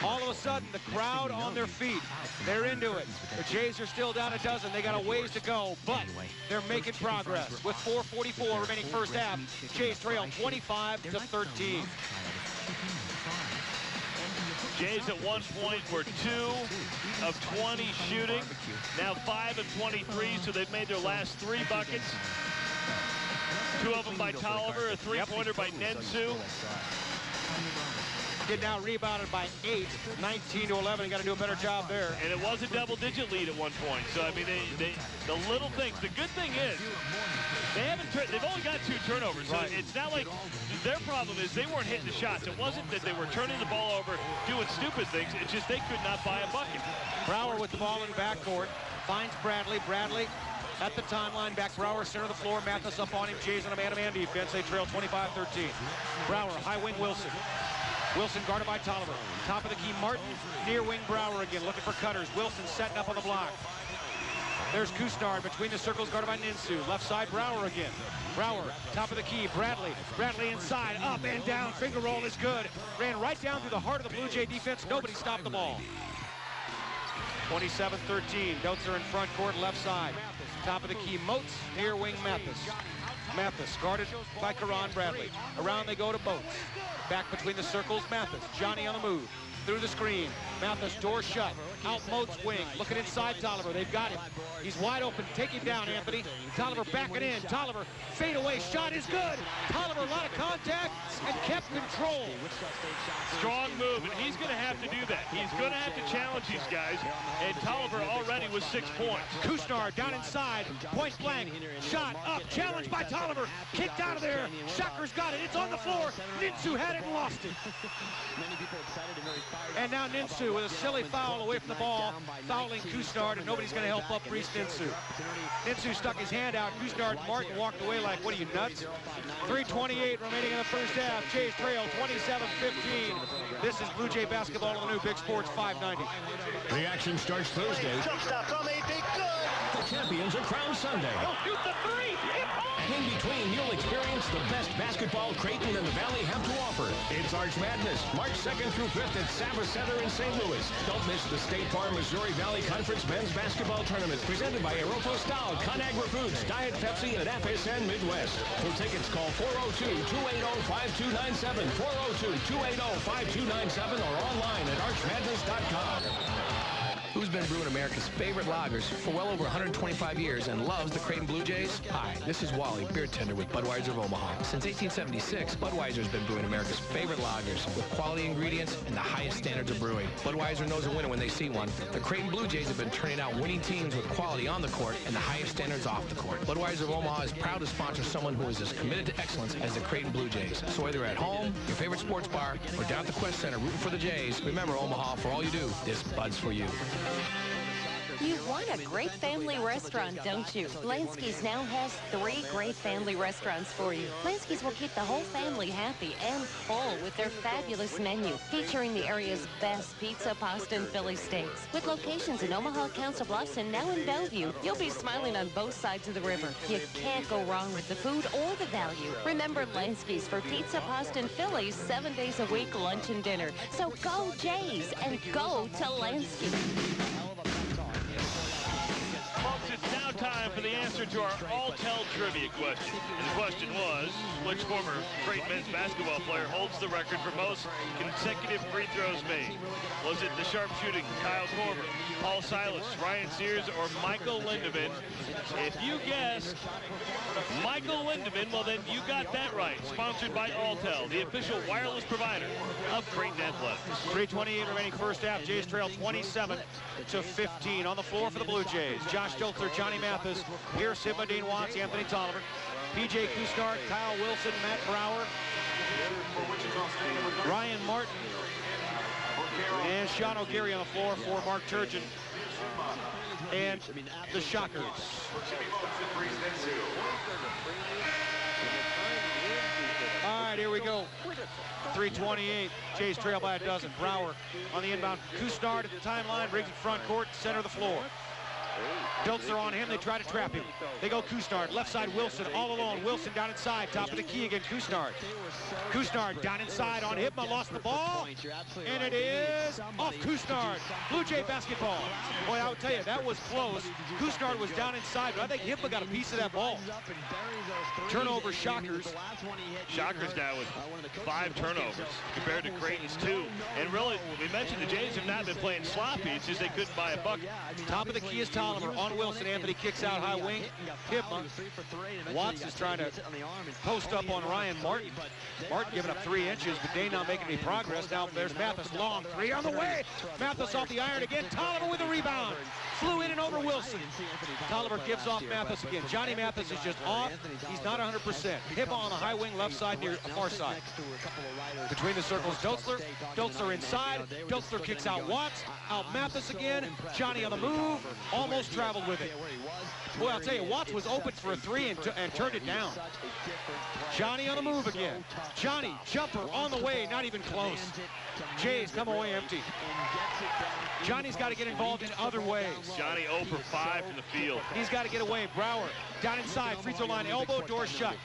All of a sudden, the crowd on their feet. They're into it. The Jays are still down a dozen. They got a ways to go, but they're making progress. With 4:44 remaining first half, Jays trail 25-13. Jays at one point were 2 of 20 shooting. Now 5 of 23, so they've made their last 3 buckets. 2 of them by Tolliver, a 3-pointer by Ninsu. Get now rebounded by 8, 19-11. Got to do a better job there. And it was a double-digit lead at one point. So I mean, the little things. The good thing is they've only got 2 turnovers. So it's not like their problem is they weren't hitting the shots. It wasn't that they were turning the ball over, doing stupid things. It's just they could not buy a bucket. Brower with the ball in the backcourt finds Bradley. Bradley at the timeline, back Brower, center of the floor. Mathis up on him. Jays on a man-to-man defense. They trail 25-13. Brower, high wing Wilson. Wilson guarded by Tolliver. Top of the key, Martin. Near wing, Brower again, looking for cutters. Wilson setting up on the block. There's Kusnard between the circles, guarded by Ninsu. Left side, Brower again. Brower, top of the key, Bradley. Bradley inside, up and down. Finger roll is good. Ran right down through the heart of the Blue Jay defense. Nobody stopped the ball. 27-13. Doetzer in front court, left side. Top of the key, Moats. Near wing, Mathis. Mathis guarded by Karan Bradley. Around they go to Moats. Back between the circles, Mathis. Johnny on the move. Through the screen. Mathis, door shut. Out Moats wing. Looking inside Tolliver. They've got him. He's wide open. Take him down, Anthony. Tolliver backing in. Tolliver, fade away. Shot is good. Tolliver, a lot of contact and kept control. Strong move, and he's going to have to do that. He's going to have to challenge these guys, and Tolliver already was 6 points. Kusnard down inside. Point blank. Shot up. Challenged by Tolliver. Kicked out of there. Shockers got it. It's on the floor. Ninsu had it and lost it. And now Ninsu with a silly foul away from the ball, fouling Kusnard, and nobody's going to help up Brees Ninsu. Ninsu stuck his hand out. Kusnard and Martin walked away like, what are you, nuts? 3:28 remaining in the first half. Jays trail 27-15. This is Blue Jay basketball on the new Big Sports 590. The action starts Thursday. Jump stop from AP, good! The champions are crowned Sunday. Oh, shoot the 3! In between, you'll experience the best basketball Creighton and the Valley have to offer. It's Arch Madness, March 2nd through 5th at Saba Center in St. Louis. Don't miss the State Farm Missouri Valley Conference Men's Basketball Tournament presented by Aeropostal, ConAgra Foods, Diet Pepsi, and FSN Midwest. For tickets, call 402-280-5297, 402-280-5297, or online at archmadness.com. Who's been brewing America's favorite lagers for well over 125 years and loves the Creighton Blue Jays? Hi, this is Wally, beer tender with Budweiser of Omaha. Since 1876, Budweiser's been brewing America's favorite lagers with quality ingredients and the highest standards of brewing. Budweiser knows a winner when they see one. The Creighton Blue Jays have been turning out winning teams with quality on the court and the highest standards off the court. Budweiser of Omaha is proud to sponsor someone who is as committed to excellence as the Creighton Blue Jays. So whether you're at home, your favorite sports bar, or down at the Quest Center rooting for the Jays, remember Omaha, for all you do, this Bud's for you. You want a great family restaurant, don't you? Lansky's now has 3 great family restaurants for you. Lansky's will keep the whole family happy and full with their fabulous menu, featuring the area's best pizza, pasta, and Philly steaks. With locations in Omaha, Council Bluffs, and now in Bellevue, you'll be smiling on both sides of the river. You can't go wrong with the food or the value. Remember Lansky's for pizza, pasta, and Phillies 7 days a week, lunch and dinner. So go Jays and go to Lansky. Folks, it's now time for the answer to our all-tell trivia question. And the question was, which former Creighton men's basketball player holds the record for most consecutive free throws made? Was it the sharpshooting Kyle Korver, Paul Silas, Ryan Sears, or Michael Lindemann? If you guessed Michael Lindemann, well then you got that right. Sponsored by Alltel, the official wireless provider of Creighton Athletics. 3:28 remaining first half. Jays trail 27-15 on the floor for the Blue Jays. Josh Dolzer, Johnny Mathis, Pierce Hibmadine Watts, Anthony Tolliver, PJ Kusnard, Kyle Wilson, Matt Brower, Ryan Martin, and Sean O'Geary on the floor for Mark Turgeon and the Shockers. All right, here we go. 3:28. Jays trail by a dozen. Brower on the inbound. Kusnard at the timeline, brings it front court, center of the floor. Dolzer on him, they try to trap him. They go Kusnard, left side Wilson, all alone. Wilson down inside, top of the key again, Kusnard. Kusnard down inside on Hibma, lost the ball, and it is off Kusnard. Blue Jay basketball. Boy, I would tell you, that was close. Kusnard was down inside, but I think Hibma got a piece of that ball. Turnover, Shockers. Shockers now with 5 turnovers compared to Creighton's 2. And really, we mentioned the Jays have not been playing sloppy, it's just they couldn't buy a bucket. Top of the key is Tolliver on Wilson. Anthony kicks out high wing. Hibma. Watts is trying to post up on Ryan Martin. Martin giving up 3 inches, but Day not making any progress. Now there's Mathis, long 3 on the way. Mathis off the iron again. Tolliver with a rebound. Flew in and over Wilson. Tolliver gives off Mathis again. Johnny Mathis is just off. He's not 100%. Hibma on the high wing, left side near far side. Between the circles, Dolzer. Dolzer inside. Dolzer kicks out Watts. Out Mathis again. Johnny on the move. Almost traveled with it. Boy, I'll tell you, Watts was open for a 3 and turned it down. Johnny on the move again. Johnny, jumper on the way, not even close. Jays come away empty. Johnny's got to get involved in other ways. Johnny 0 for 5 from the field. He's got to get away. Brower down inside, free throw line, elbow, door shut.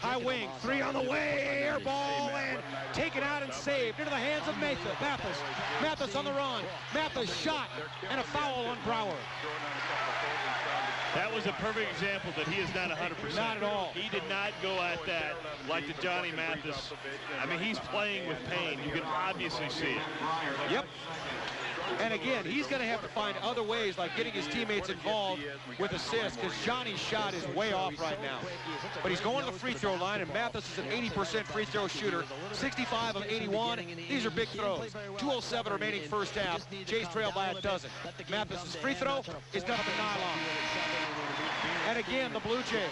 High wing, 3 on the way, air ball, and taken out and saved into the hands of Mathis. Mathis on the run. Mathis shot, and a foul on Brower. That was a perfect example that he is not 100%. Not at all. He did not go at that like the Johnny Mathis. I mean, he's playing with pain. You can obviously see it. Yep. And again, he's going to have to find other ways, like getting his teammates involved with assists, because Johnny's shot is way off right now. But he's going to the free throw line, and Mathis is an 80% free throw shooter, 65 of 81. These are big throws. 2:07 remaining first half. Jays trail by a dozen. Mathis' free throw is nothing but nylon. And again, the Blue Jays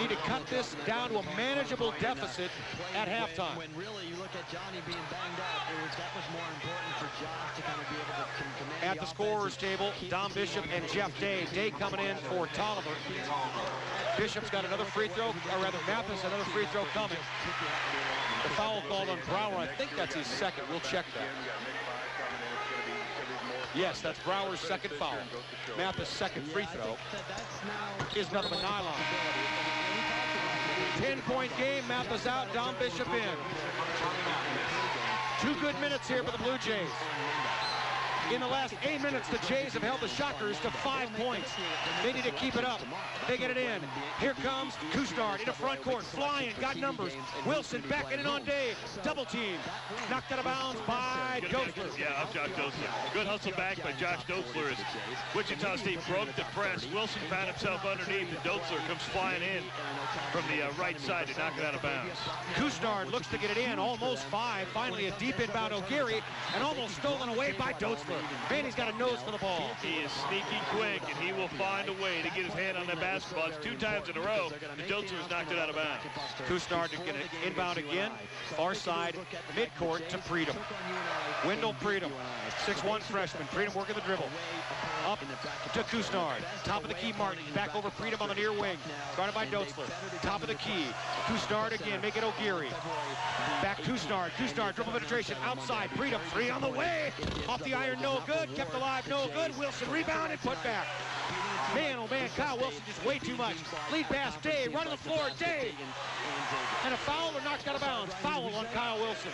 need to cut this down to a manageable deficit at halftime. When really you look at Johnny being banged up, that was more important for Josh to kind of be able to command. At the scorer's table, Dom Bishop and Jeff Day. Day coming in for Tolliver. Bishop's got another free throw, or rather Mathis another free throw coming. The foul called on Brower. I think that's his second. We'll check that. Yes, that's Brower's second foul. Mathis' second free throw is nothing but nylon. 10-point game, Mathis out, Dom Bishop in. 2 good minutes here for the Blue Jays. In the last 8 minutes, the Jays have held the Shockers to 5 points. They need to keep it up. They get it in. Here comes Kusnard into front court, flying, got numbers. Wilson backing in on Dave. Double team. Knocked out of bounds by Dolzer. Yeah, up Josh Dolzer. Good hustle back by Josh Dolzer as Wichita State broke the press. Wilson found himself underneath, and Dolzer comes flying in from the right side to knock it out of bounds. Kusnard looks to get it in, almost 5. Finally, a deep inbound O'Geary, and almost stolen away by Dolzer. Man, he's got a nose for the ball. He is sneaky quick, and he will find a way to get his hand on that basketball. It's 2 times in a row, and Dolzer has knocked it out of bounds. Kusnard to get it inbound again. Far side, midcourt to Freedom. Wendell Freedom, 6'1" freshman. Freedom working the dribble. Up to Kusnard. Top of the key, Martin. Back over Freedom on the near wing. Guarded by Dolzer. Top of the key. Kusnard again, make it O'Geary. Back Kusnard. Kusnard, dribble penetration outside. Freedom, 3 on the way. Off the iron, no good. Kept alive, no good. Wilson rebound and put back. Man, oh man, Kyle Wilson just way too much. Lead pass, Day, running the floor, Day. And a foul or knocked out of bounds. Foul on Kyle Wilson.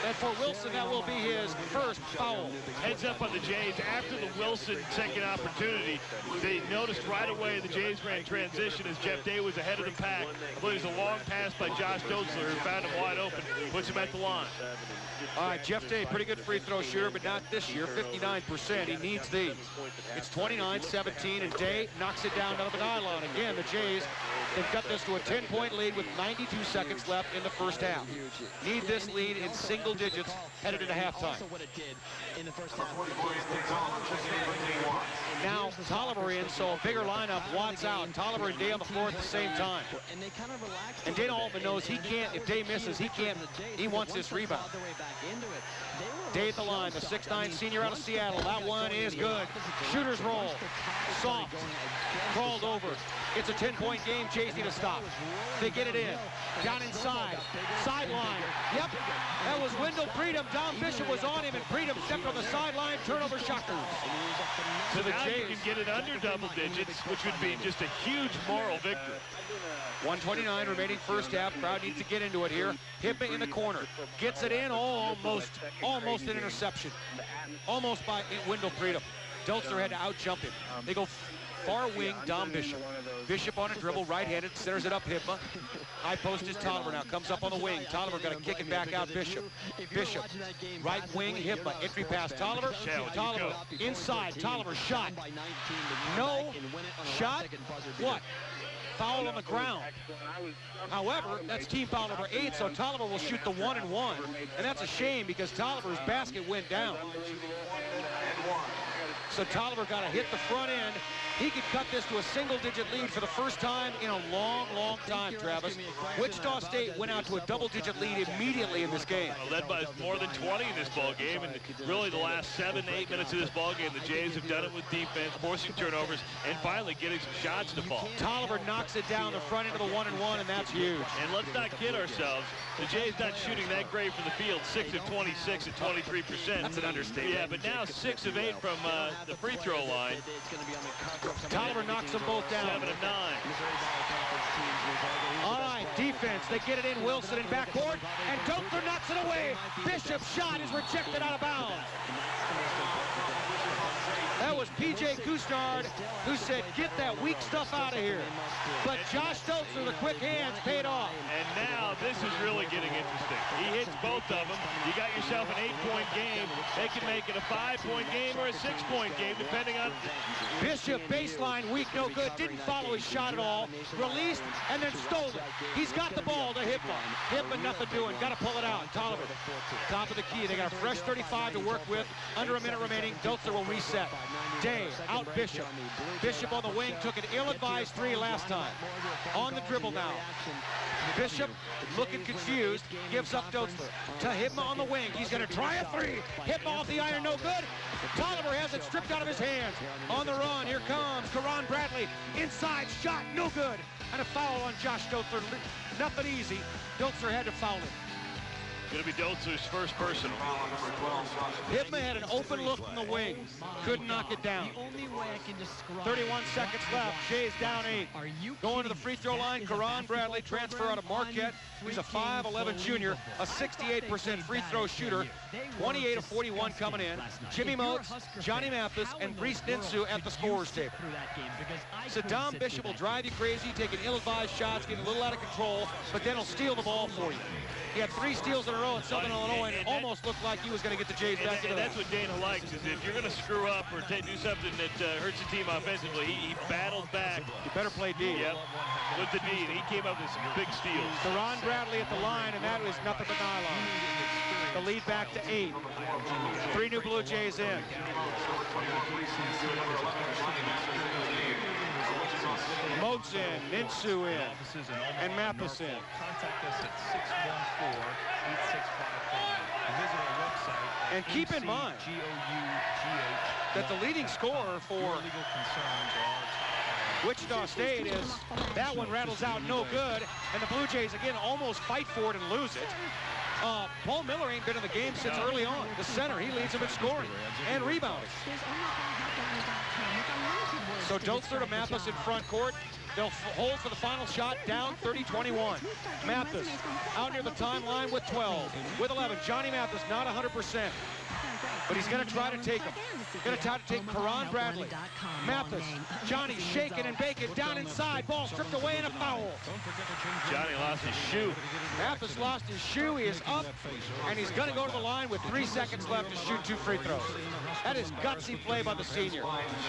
And for Wilson, that will be his first foul. Heads up on the Jays. After the Wilson second opportunity, they noticed right away the Jays ran transition as Jeff Day was ahead of the pack. I believe it was a long pass by Josh Dotzler, who found him wide open, puts him at the line. All right, Jeff Day, pretty good free throw shooter, but not this year, 59%. He needs these. It's 29-17, and Day knocks it down to the nylon. Again, the Jays, they've got this to a 10-point lead with 92 seconds left in the first half. Need this lead in single digits headed into halftime. Now Tolliver in, so a bigger lineup. Watts out. Tolliver and Day on the floor at the same time. And Dana Altman knows he can't, if Day misses, he wants this rebound. Day at the line, the 6'9" senior out of Seattle. That one is good. Shooter's roll. Soft. Crawled over. It's a 10-point game. Jays need to stop. They get it in. Down inside. Sideline. Yep. That was Wendell Freedom. Dom Bishop was on him, and Freedom stepped on the sideline. Turnover Shockers. So now you can get it under double digits, which would be just a huge moral victory. 1:29 remaining first half. Crowd needs to get into it here. Hippa in the corner. Gets it in. Oh, almost an interception. Almost by Wendell Freedom. Dotzler had to out-jump him. They go far wing, Dom Bishop. Bishop on a dribble, right-handed, centers it up Hippa. High post is Tolliver now, comes up on the wing. Tolliver got to kick it back out Bishop. Bishop, right wing, Hippa. Entry pass, Tolliver. Tolliver inside, Tolliver shot. No shot. What? Foul on the ground. However, that's team foul number 8, so Tolliver will shoot the 1-and-1. And that's a shame because Tolliver's basket went down. So Tolliver got to hit the front end. He could cut this to a single-digit lead for the first time in a long, long time, Travis. Wichita State went out to a double-digit lead immediately in this game. Led by more than 20 in this ball game, and really the last 7 to 8 minutes of this ball game, the Jays have done it with defense, forcing turnovers, and finally getting some shots to fall. Tolliver knocks it down the front end of the 1-and-1, and that's huge. And let's not kid ourselves. The Jays not shooting that great from the field, 6 of 26 at 23%. That's an understatement. Yeah, but now 6 of 8 from the free throw line. Tolliver knocks them both down. 7 of 9. All right, defense. They get it in. Wilson in backcourt, and Dotzler knocks it away. Bishop's shot is rejected out of bounds. That was P.J. Cousteau who said, get that weak stuff out of here. But Josh Dotzler, the quick hands, paid off. And now this is really getting interesting. He hits both of them. You got yourself an 8-point game. They can make it a 5-point game or a 6-point game, depending on... Bishop, baseline, weak, no good. Didn't follow his shot at all. Released, and then stole it. He's got the ball to Hippa. Hippa, nothing doing. Got to pull it out. Tolliver, top of the key. They got a fresh 35 to work with. Under a minute remaining. Dotzler will reset. Day, out Bishop. Bishop on the wing, took an ill-advised 3 last time. On the dribble now. Bishop, looking confused, gives up Dotzler. To Hipma on the wing. He's going to try a 3. Hipma off the iron, no good. Tolliver has it stripped out of his hands. On the run, here comes Karan Bradley. Inside shot, no good. And a foul on Josh Dotzler. Nothing easy. Dotzler had to foul him. Going to be Dotzler's first personal. Hipma had an open look from the wing. Couldn't knock it down. 31 seconds left. Jays down 8. Going to the free throw line, Karan Bradley, transfer out of Marquette. He's a 5'11 junior, a 68% free throw shooter. 28 of 41 coming in. Jimmy Moats, Johnny Mathis, and Brees Ninsu at the scorer's table. Saddam Bishop will drive you crazy, taking ill-advised shots, getting a little out of control, but then he'll steal the ball for you. He had 3 steals in a row in Southern Illinois, and it almost looked like he was going to get the Jays back. And that's what Dana likes, is if you're going to screw up or do something that hurts the team offensively, he battled back. You better play D. Yep, with the D, and he came up with some big steals. Karan Bradley at the line, and that was nothing but nylon. The lead back to 8. 3 new Blue Jays in. Moats in, Ninsu in, and Mathis in. Contact us at 614-8655. Visit our website. And keep in mind that the leading scorer for Wichita State is, that one rattles out no good, and the Blue Jays again almost fight for it and lose it. Paul Miller ain't been in the game since early on. The center, he leads them in scoring and rebounding. So Dotzler to Mathis in front court. They'll hold for the final shot, down 30-21. Mathis out near the timeline with 12. With 11, Johnny Mathis not 100%. But he's going to try to take him. Going to try to take Karan Bradley. Mathis, Johnny shaking and baking down inside. Ball stripped away and a foul. Johnny lost his shoe. Mathis lost his shoe. He is up, and he's going to go to the line with 3 seconds left to shoot 2 free throws. That is gutsy play by the senior.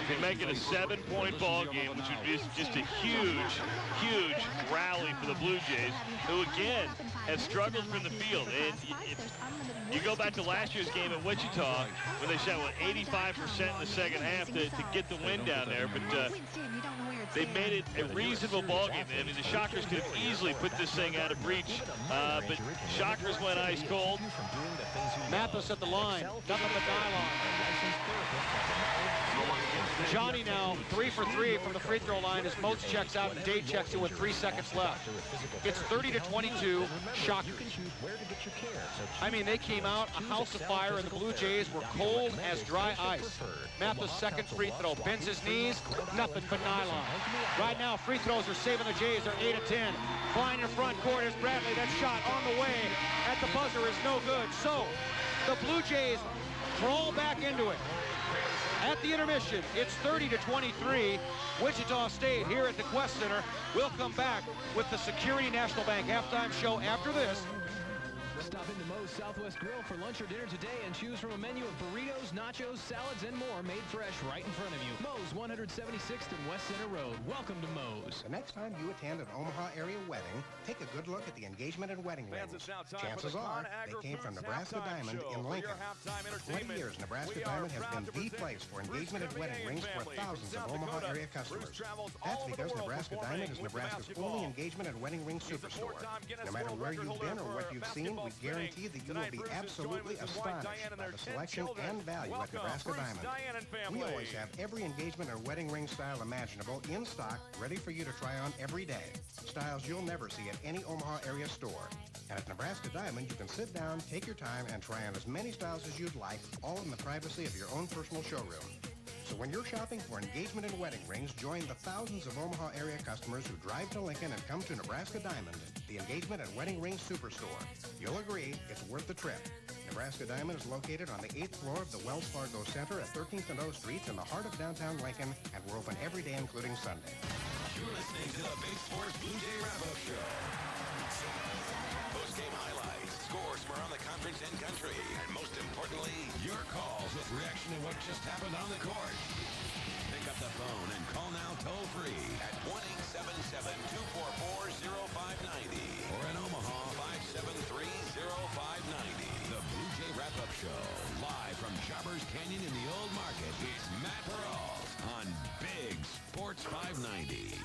He'd make it a 7-point ball game, which would be just a huge, huge rally for the Blue Jays, who again have struggled from the field. And you go back to last year's game at Wichita, when they shot, what, 85% in the second half to get the win down there. But they made it a reasonable ball game. I mean, the Shockers could have easily put this thing out of reach, but Shockers went ice cold. Mathis at the line, nothing but nylon. Johnny now 3 for 3 from the free throw line as Moats checks out and Day checks in with 3 seconds left. It's 30-22, Shockers. I mean, they came out a house of fire, and the Blue Jays were cold as dry ice. Mathis' second free throw, bends his knees, nothing but nylon. Right now, free throws are saving the Jays. They're 8 of 10. Flying in front court is Bradley. That shot on the way at the buzzer is no good. So the Blue Jays crawl back into it. At the intermission, it's 30-23. Wichita State here at the Quest Center. We'll come back with the Security National Bank halftime show after this. Stop into Moe's Southwest Grill for lunch or dinner today and choose from a menu of burritos, nachos, salads, and more made fresh right in front of you. Moe's, 176th and West Center Road. Welcome to Moe's. The next time you attend an Omaha area wedding, take a good look at the engagement and wedding rings. Chances are they came from Nebraska Diamond in Lincoln. For 20 years, Nebraska Diamond has been the place for engagement and wedding rings for thousands of Omaha area customers. That's because Nebraska Diamond is Nebraska's only engagement and wedding ring superstore. No matter where you've been or what you've seen, we guarantee that you will be absolutely astonished by the selection and value at Nebraska Diamond. We always have every engagement or wedding ring style imaginable in stock, ready for you to try on every day. Styles you'll never see at any Omaha area store. And at Nebraska Diamond, you can sit down, take your time, and try on as many styles as you'd like, all in the privacy of your own personal showroom. So when you're shopping for engagement and wedding rings, join the thousands of Omaha area customers who drive to Lincoln and come to Nebraska Diamond, the engagement and wedding ring superstore. You'll agree it's worth the trip. Nebraska Diamond is located on the 8th floor of the Wells Fargo Center at 13th and O Streets in the heart of downtown Lincoln, and we're open every day, including Sunday. You're listening to the Big Sports Blue Jay Wrap-Up Show. Post-game highlights, scores from around the conference and country, and most importantly, your calls with reaction to what just happened on the court. Pick up the phone and call now toll-free at 1-877-244-0590 or in Omaha 573-0590. The Blue Jay Wrap-Up Show, live from Jobbers Canyon in the Old Market. It's Matt Perrault on Big Sports 590.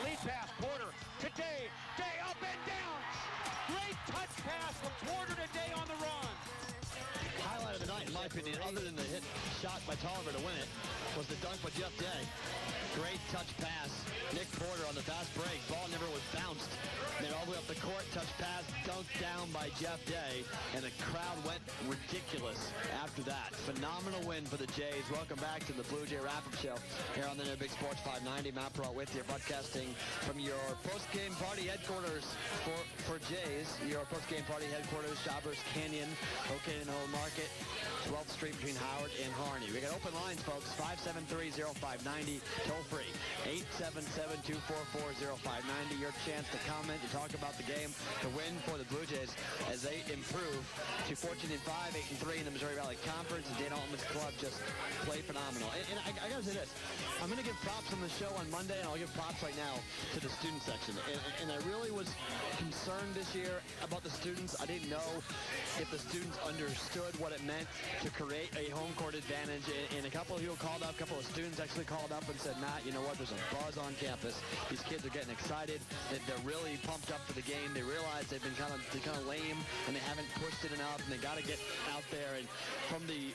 Lead pass, Porter to Day. Day up and down. Great touch pass from Porter to Day on the run. Highlight of the night, in my opinion, other than the hit shot by Tolliver to win it, was the dunk by Jeff Day. Great touch pass. Nick Porter on the fast break. Ball never was bounced. Made all the way up the court. Touch pass. Dunked down by Jeff Day. And the crowd went ridiculous after that. Phenomenal win for the Jays. Welcome back to the Blue Jay Wrap-Up Show here on the new Big Sports 590. Matt Perrault with you, broadcasting from your post-game party headquarters for Jays. Your post-game party headquarters, Jobbers Canyon, located in the Old Market, 12th Street between Howard and Harney. We got open lines, folks. 573-0590, toll-free. 877-244-0590. Your chance to comment, to talk about the game, to win for the Blue Jays as they improve to 14-5, 8-3 in the Missouri Valley Conference. And Dana Altman's club just played phenomenal. And I got to say this. I'm going to give props on the show on Monday, and I'll give props right now to the student section. And I really was concerned this year about the students. I didn't know if the students understood what it meant to create a home court advantage. And a couple of people called up, a couple of students actually called up and said, Matt, you know what, there's a buzz on campus. These kids are getting excited. They're really pumped up for the game. They realize they've been kind of lame and they haven't pushed it enough, and they got to get out there. And from the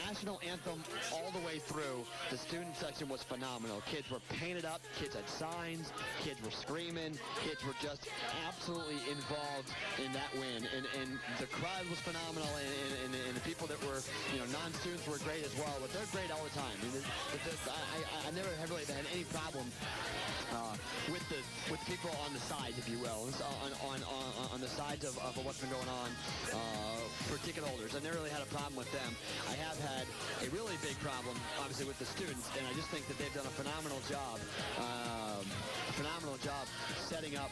national anthem all the way through. The student section was phenomenal. Kids were painted up, kids had signs, kids were screaming, kids were just absolutely involved in that win. And the crowd was phenomenal, and the people that were, non-students were great as well, but they're great all the time. I never have really had any problem with the people on the sides, if you will, on the sides of what's been going on for ticket holders. I never really had a problem with them. I have had a really big problem, obviously, with the students, and I just think that they've done a phenomenal job setting up,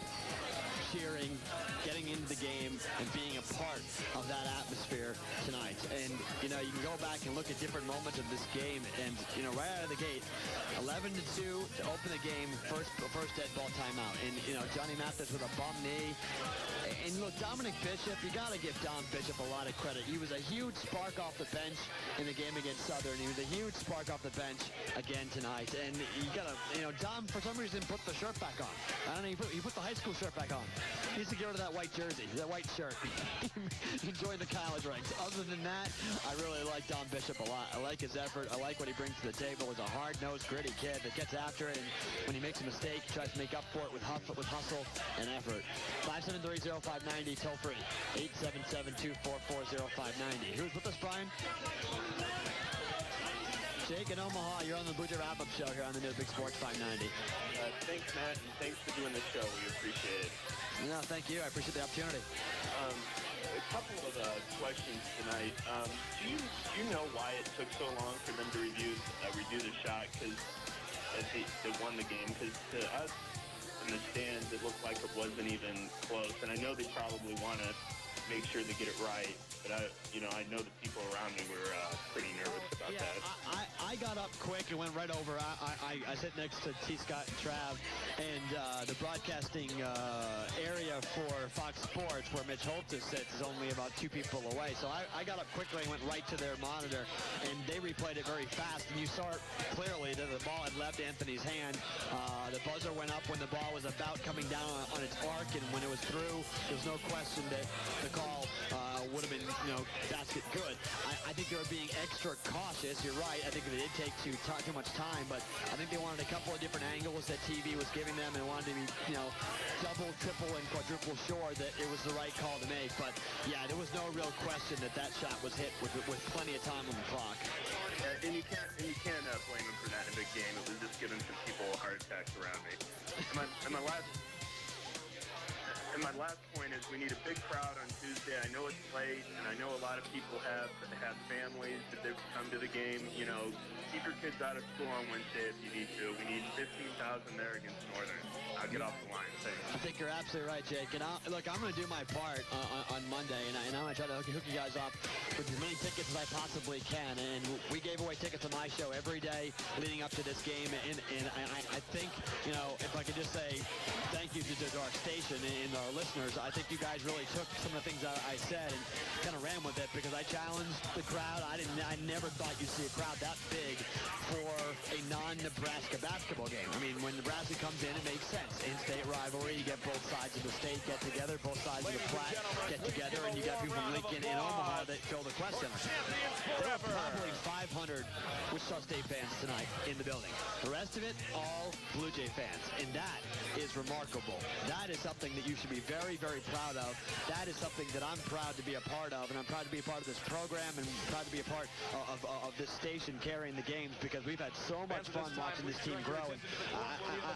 cheering, getting into the game, and being a part of that atmosphere tonight. And, you can go back and look at different moments of this game, and, right out of the gate, 11-2 to open the game, first dead ball timeout. And, Johnny Mathis with a bum knee. And, look, Dominic Bishop, you got to give Dom Bishop a lot of credit. He was a huge spark off the bench in the game against Southern. He was a huge spark off the bench again tonight. And you got to, Dom, for some reason, put the shirt back on. I don't know, he put the high school shirt back on. He used to get rid of that white jersey, that white shirt. Enjoy the college ranks. Other than that, I really like Dom Bishop a lot. I like his effort. I like what he brings to the table. He's a hard-nosed, gritty kid that gets after it, and when he makes a mistake, he tries to make up for it with hustle and effort. 573-0590, toll free. 877-244-0590. Who's with us, Brian? Jake in Omaha, you're on the Blue Jay Wrap-Up Show here on the new Big Sports 590. Thanks, Matt, and thanks for doing the show. We appreciate it. No, thank you. I appreciate the opportunity. A couple of questions tonight. Do you know why it took so long for them to redo the shot? Because they won the game. Because to us in the stands, it looked like it wasn't even close. And I know they probably want to make sure they get it right. But I know the people around me were pretty nervous about that. I got up quick and went right over. I sit next to T. Scott and Trav, and the broadcasting area for Fox Sports, where Mitch Holtis sits, is only about 2 people away. So I got up quickly and went right to their monitor, and they replayed it very fast. And you saw it clearly that the ball had left Anthony's hand. The buzzer went up when the ball was about coming down on its arc, and when it was through, there's no question that the call would have been, basket good. I think they were being extra cautious. You're right. I think they did take too much time, but I think they wanted a couple of different angles that TV was giving them, and wanted to be, double, triple, and quadruple sure that it was the right call to make. But yeah, there was no real question that shot was hit with plenty of time on the clock. And you can't blame him for that in a big game. It was just giving some people heart attacks around me. And my last point is we need a big crowd on Tuesday. I know it's late, and I know a lot of people have families that they've come to the game. Keep your kids out of school on Wednesday if you need to. We need 15,000 there against Northern. I'll get off the line. Thanks. I think you're absolutely right, Jake. And look, I'm going to do my part on Monday, and I'm going to try to hook you guys up with as many tickets as I possibly can. And we gave away tickets on my show every day leading up to this game. And I think, if I could just say thank you to our station and our listeners, I think you guys really took some of the things that I said and kind of ran with it, because I challenged the crowd. I never thought you'd see a crowd that big for a non-Nebraska basketball game. I mean, when Nebraska comes in, it makes sense. In-state rivalry, you get both sides of the state get together, both sides of the Platte get together, and you got people from Lincoln and Omaha that fill the Quest Center. There are probably 500 Wichita State fans tonight in the building. The rest of it, all Blue Jay fans, and that is remarkable. That is something that you should be very, very proud of. That is something that I'm proud to be a part of, and I'm proud to be a part of this program, and proud to be a part of this station carrying the games, because we've had so much fun watching this team grow. And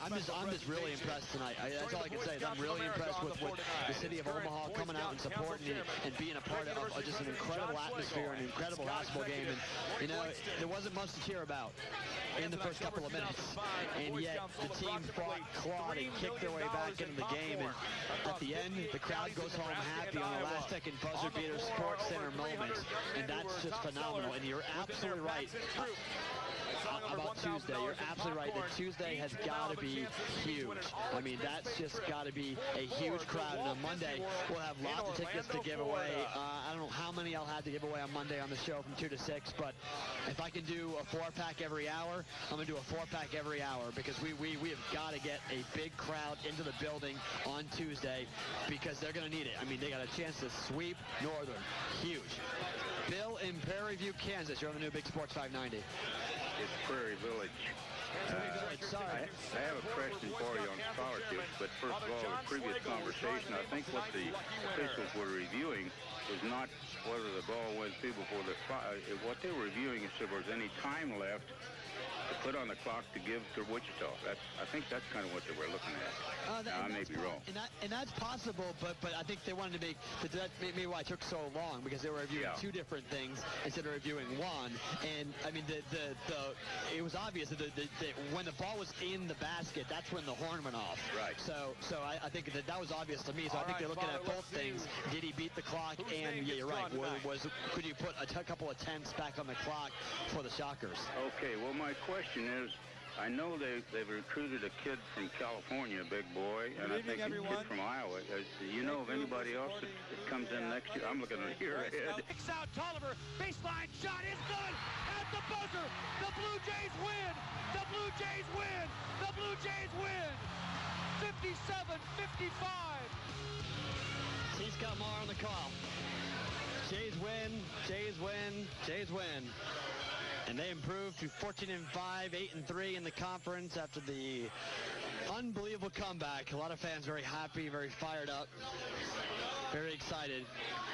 I'm just really impressed tonight. That's all I can say. I'm really impressed with the city of Omaha coming out and supporting it and being a part of just an incredible atmosphere and an incredible basketball game. And there wasn't much to cheer about in the first couple of minutes, and yet the team fought, clawed, and kicked their way back into the game. And at the end, the crowd goes home happy on a last-second buzzer beater Sports Center moment, and that's just phenomenal. And you're absolutely right about Tuesday. You're absolutely right that Tuesday has got to be huge. I mean, that's just got to be a huge crowd. And on Monday, we'll have lots of tickets to give away. I don't know how many I'll have to give away on Monday on the show from 2 to 6, but if I can do a 4-pack every hour, I'm going to do a 4-pack every hour, because we have got to get a big crowd into the building on Tuesday, because they're going to need it. I mean, they got a chance to sweep Northern. Huge. Bill in Prairie View, Kansas. You're on the new Big Sports 590. It's Prairie Village. Sorry. I have a question for you on scholarships, but first of all, the previous conversation, I think what the officials were reviewing was not whether the ball went through before the what they were reviewing is if there was any time left to put on the clock to give to Wichita. I think that's kind of what they were looking at. Now, I may be wrong. And that's possible, but I think they wanted to make that maybe why it took so long, because they were reviewing two different things instead of reviewing one. And I mean, it was obvious that when the ball was in the basket, that's when the horn went off. Right. So I think that was obvious to me. So I think they're looking at both things. Did he beat the clock? And yeah, you're right. Could you put a couple of tenths back on the clock for the Shockers? Okay. Well, my question is, I know they've recruited a kid from California, a big boy, and I think a kid from Iowa. Do you know of anybody else that comes in next year? I'm looking at your head. Kicks out Tolliver, baseline shot is good at the buzzer. The Blue Jays win. The Blue Jays win. The Blue Jays win. 57-55. He's got more on the call. Jays win. Jays win. Jays win. And they improved to 14-5, 8-3 in the conference after the unbelievable comeback. A lot of fans very happy, very fired up, very excited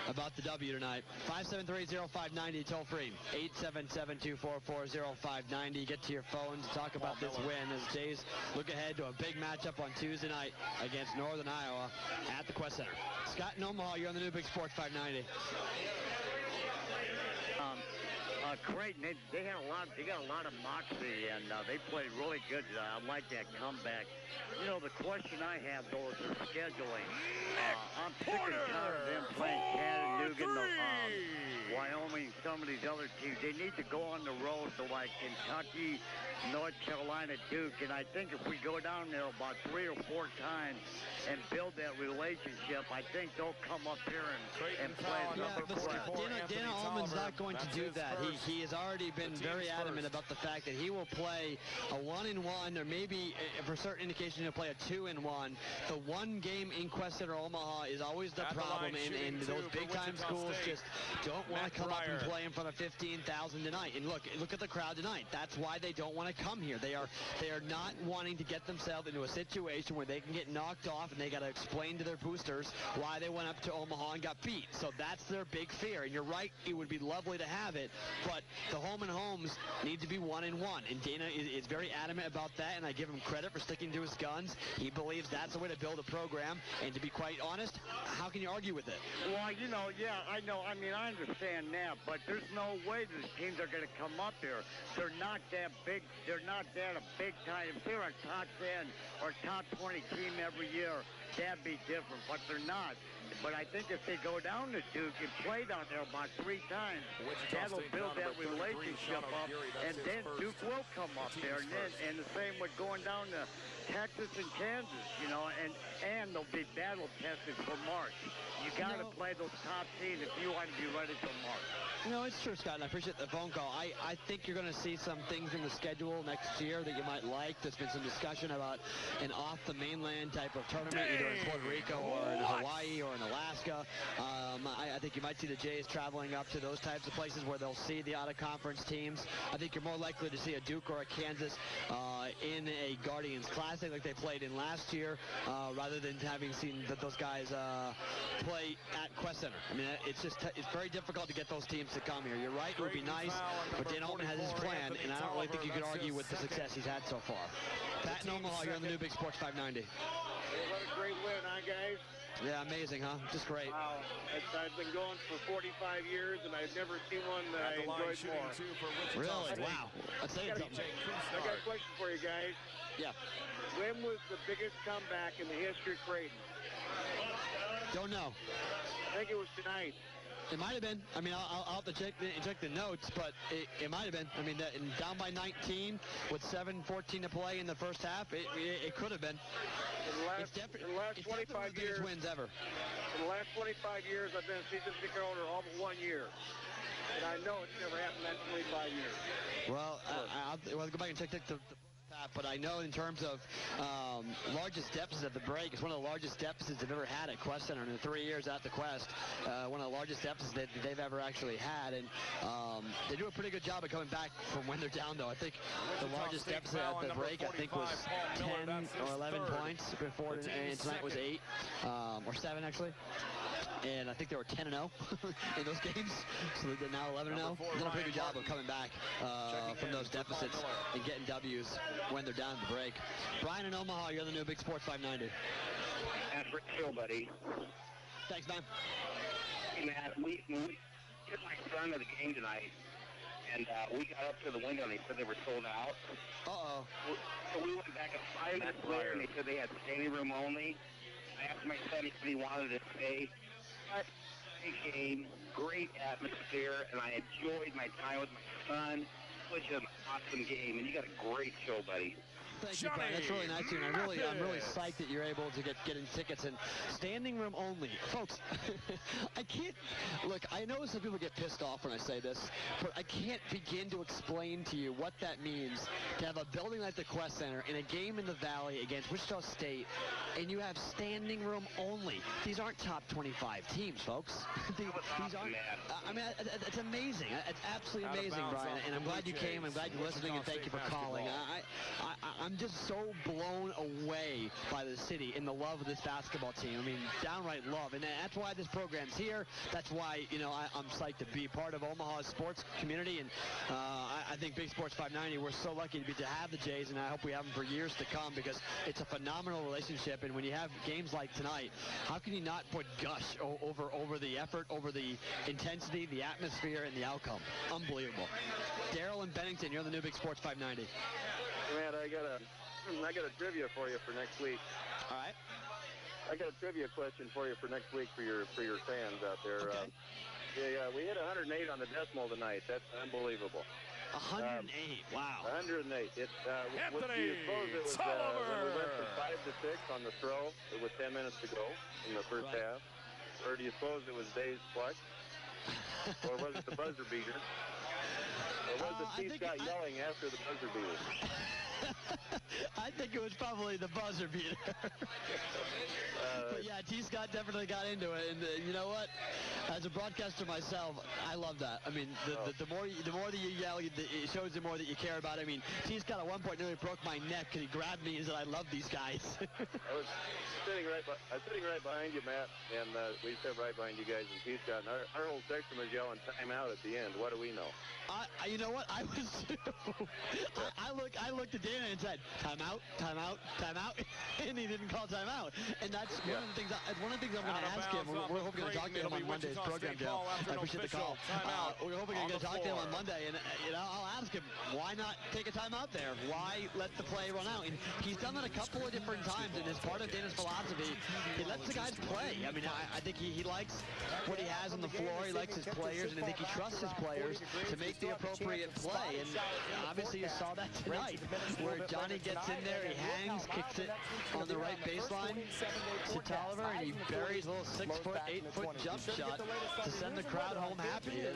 about the W tonight. 573-0590, toll free. 877-244-0590. Get to your phones, talk about this win as Jays look ahead to a big matchup on Tuesday night against Northern Iowa at the Quest Center. Scott in Omaha, you're on the new Big Sports 590. Creighton, they got a lot of moxie, and they played really good. I like that comeback. You know, the question I have, though, is their scheduling. I'm sick and tired of them playing Chattanooga, Wyoming, some of these other teams. They need to go on the road to, like, Kentucky, North Carolina, Duke, and I think if we go down there about 3 or 4 times and build that relationship, I think they'll come up here and play. Dana Allman's not going to do that. He has already been very adamant about the fact that he will play a 1-1, or maybe for certain indication he'll play a 2-1. The one game in Quest Center, Omaha is always the problem, and those big-time schools just don't want to come up and play in front of 15,000 tonight. And look at the crowd tonight. That's why they don't want to come here. They are not wanting to get themselves into a situation where they can get knocked off, and they got to explain to their boosters why they went up to Omaha and got beat. So that's their big fear. And you're right, it would be lovely to have it, but the home and homes need to be 1-1, and Dana is very adamant about that, and I give him credit for sticking to his guns. He believes that's the way to build a program, and to be quite honest, how can you argue with it? Well, you know, yeah, I know. I mean, I understand that, but there's no way these teams are going to come up here. They're not that big. They're not that a big time. If they're a top 10 or top 20 team every year, that'd be different, but they're not. But I think if they go down to Duke and play down there about 3 times, that'll build that relationship up, and then Duke will come up there. And the same with going down to Texas and Kansas, you know, and they'll be battle tested for March. You got to play those top teams if you want to be ready for March. No, it's true, Scott, and I appreciate the phone call. I think you're going to see some things in the schedule next year that you might like. There's been some discussion about an off-the-mainland type of tournament, either in Puerto Rico or in Hawaii or in Alaska. I think you might see the Jays traveling up to those types of places where they'll see the out-of-conference teams. I think you're more likely to see a Duke or a Kansas in a Guardians Classic like they played in last year, rather than having seen those guys play at Quest Center. I mean, it's very difficult to get those teams to come here. You're right, it would be nice, but Dan Altman has his plan, and I don't really think you can argue with the success he's had so far. Pat in Omaha, you're on the new Big Sports 590. Hey, what a great win, huh, guys? Yeah, amazing, huh? Just great. Wow. I've been going for 45 years, and I've never seen one that I enjoyed more. Really? Wow. Let's say something. I got a question for you guys. Yeah. When was the biggest comeback in the history of Creighton? Don't know. I think it was tonight. It might have been. I mean, I'll have to check the notes, but it might have been. I mean, down by 19 with 7:14 to play in the first half, it could have been. In the last 25 years, wins ever. In the last 25 years, I've been a season ticket holder all but 1 year. And I know it's never happened in 25 years. Well, I'll go back and check the draft, but I know in terms of largest deficits at the break, it's one of the largest deficits they've ever had at Quest Center in the 3 years at the Quest. One of the largest deficits they've ever actually had, and they do a pretty good job of coming back from when they're down, though. I think the largest deficit at the break, I think, was 10 or 11 points before, and tonight was 8, or 7, actually. And I think they were 10-0 in those games, so they're now 11-0. They've done a pretty good job of coming back from those deficits and getting W's when they're down at the break. Brian in Omaha, you're the new Big Sports 590. That's for sure, buddy. Thanks, man. Hey, man, we took my son to the game tonight, and we got up to the window, and they said they were sold out. Uh-oh. So we went back 5 minutes later, and they said they had standing room only. I asked my son if he wanted to stay. Great game, great atmosphere, and I enjoyed my time with my son. It was an awesome game, and you got a great show, buddy. Thank you, Brian. That's really nice of you. And I'm really psyched that you're able to get in tickets and standing room only. Folks, I can't, look, I know some people get pissed off when I say this, but I can't begin to explain to you what that means to have a building like the Quest Center in a game in the Valley against Wichita State, and you have standing room only. These aren't top 25 teams, folks. These aren't, I mean, it's amazing. It's absolutely amazing, Brian, and I'm glad you came. I'm glad you're listening, and thank you for calling. I'm just so blown away by the city and the love of this basketball team. I mean, downright love. And that's why this program's here. That's why, you know, I'm psyched to be part of Omaha's sports community. And I think Big Sports 590, we're so lucky to have the Jays, and I hope we have them for years to come because it's a phenomenal relationship. And when you have games like tonight, how can you not put gush over the effort, over the intensity, the atmosphere, and the outcome? Unbelievable. Daryl in Bennington, you're the new Big Sports 590. Man, I got a trivia for you for next week. All right. I got a trivia question for you for next week for your fans out there. Okay. We hit 108 on the decimal tonight. That's unbelievable. 108. Wow. 108. It's Anthony do you suppose it was when we went from 5 to 6 on the throw with 10 minutes to go in the first half, or do you suppose it was Dave's pluck, or was it the buzzer beater? Or was it T. Scott yelling after the buzzer beater? I think it was probably the buzzer beater. But yeah, T. Scott definitely got into it, and you know what? As a broadcaster myself, I love that. I mean, the more that you yell, it shows the more that you care about it. I mean, T. Scott at one point nearly broke my neck because he grabbed me and said, "I love these guys." I was sitting right behind you, Matt, and we sat right behind you guys and T. Scott, and our whole section was yelling timeout at the end. What do we know? You know what? I was too. I looked at Dan and said, timeout, timeout, timeout, and he didn't call timeout. And that's one of the things. One of the things I'm going to ask him. We're hoping to talk to him on Monday's program, Joe. I appreciate the call. We're hoping to get to talk to him on Monday, and I'll ask him why not take a timeout there? Why let the play run out? And he's done that a couple of different times, and as part of Dana's philosophy, he lets the guys play. I mean, I think he likes what he has on the floor. He likes his players, and I think he trusts his players to make the appropriate play. And obviously you saw that tonight, where Johnny gets in there, he hangs, kicks it on the right baseline to Tolliver, and he buries a little 6-foot, 8-foot jump shot to send the crowd home happy. And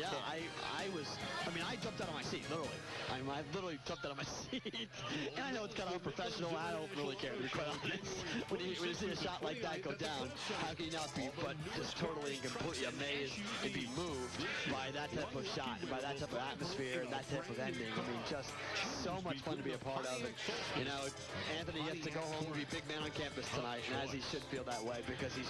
yeah, I jumped out of my seat, literally. I literally jumped out of my seat. And I know it's kind of unprofessional. I don't really care, to be quite honest. When you see a shot like that go down, how can you not be but just totally and completely amazed and be moved by that type of shot, by that type of atmosphere, and that type of ending? I mean, just so much fun to be a part of. And, you know, Anthony gets to go home and be big man on campus tonight, and as he should feel that way, because he's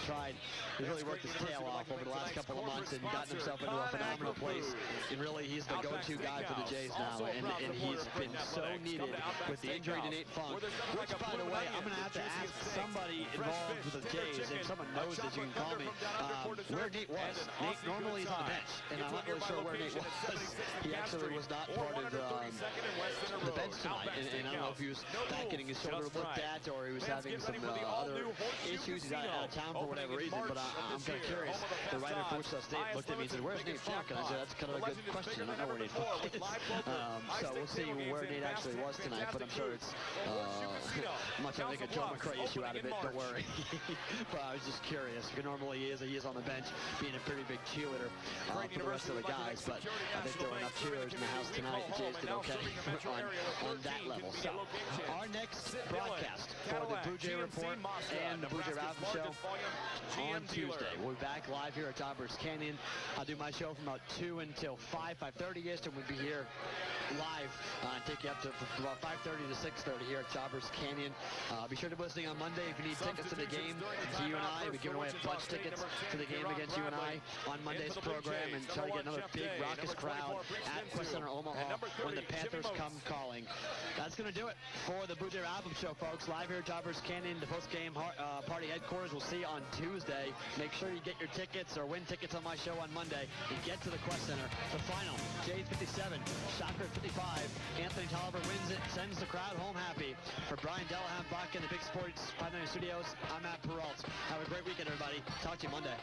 really worked his tail off over the last couple of months and gotten himself into a phenomenal place. And really, he's the go-to guy for the Jays now, and he's been so needed with the injury to Nate Funk, which, by the way, I'm going to have to ask somebody involved with the Jays, and if someone knows this, you can call me, where Nate was. Nate normally is on the bench, and I'm not really sure where Nate was. He actually was not part of the bench tonight, and I don't know if he was back getting his shoulder looked at or he was having some other issues. He's out of town for whatever reason, but I'm kind of curious. The writer for Wichita State looked at me and said, "Where's Nate Funk?" And I said, "That's kind of a good question. I don't know where Nate Funk is." So So we'll see where Nate actually was tonight, but I'm sure it's much I think a Joe McRae issue out of it, don't worry. But I was just curious, because normally he is on the bench being a pretty big cheerleader for the rest of the guys, but I think there were enough cheerleaders in the house tonight, and Jays did okay on that level. So our next broadcast for the Blue Jay Report and the Blue Jay Ralph Show on Tuesday. We'll be back live here at Tolliver Canyon. I'll do my show from about 2 until 5:30ish, and we'll be here live and take you up to about 5:30 to 6:30 here at Tolliver Canyon. Be sure to be listening on Monday if you need tickets to the game. To you and I, we're giving away a bunch of tickets to the game against you and I on Monday's program, and try to get another big raucous crowd at Quest Center Omaha when the Panthers come calling. That's going to do it for the Blue Jay Album Show, folks. Live here at Tolliver Canyon, the post-game party headquarters. We'll see you on Tuesday. Make sure you get your tickets or win tickets on my show on Monday and get to the Quest Center. The final, Jays 57, Shocker 55. Anthony Tolliver wins it, sends the crowd home happy. For Brian Delahan, Bach in the Big Sports 590 Studios, I'm Matt Peralt. Have a great weekend, everybody. Talk to you Monday.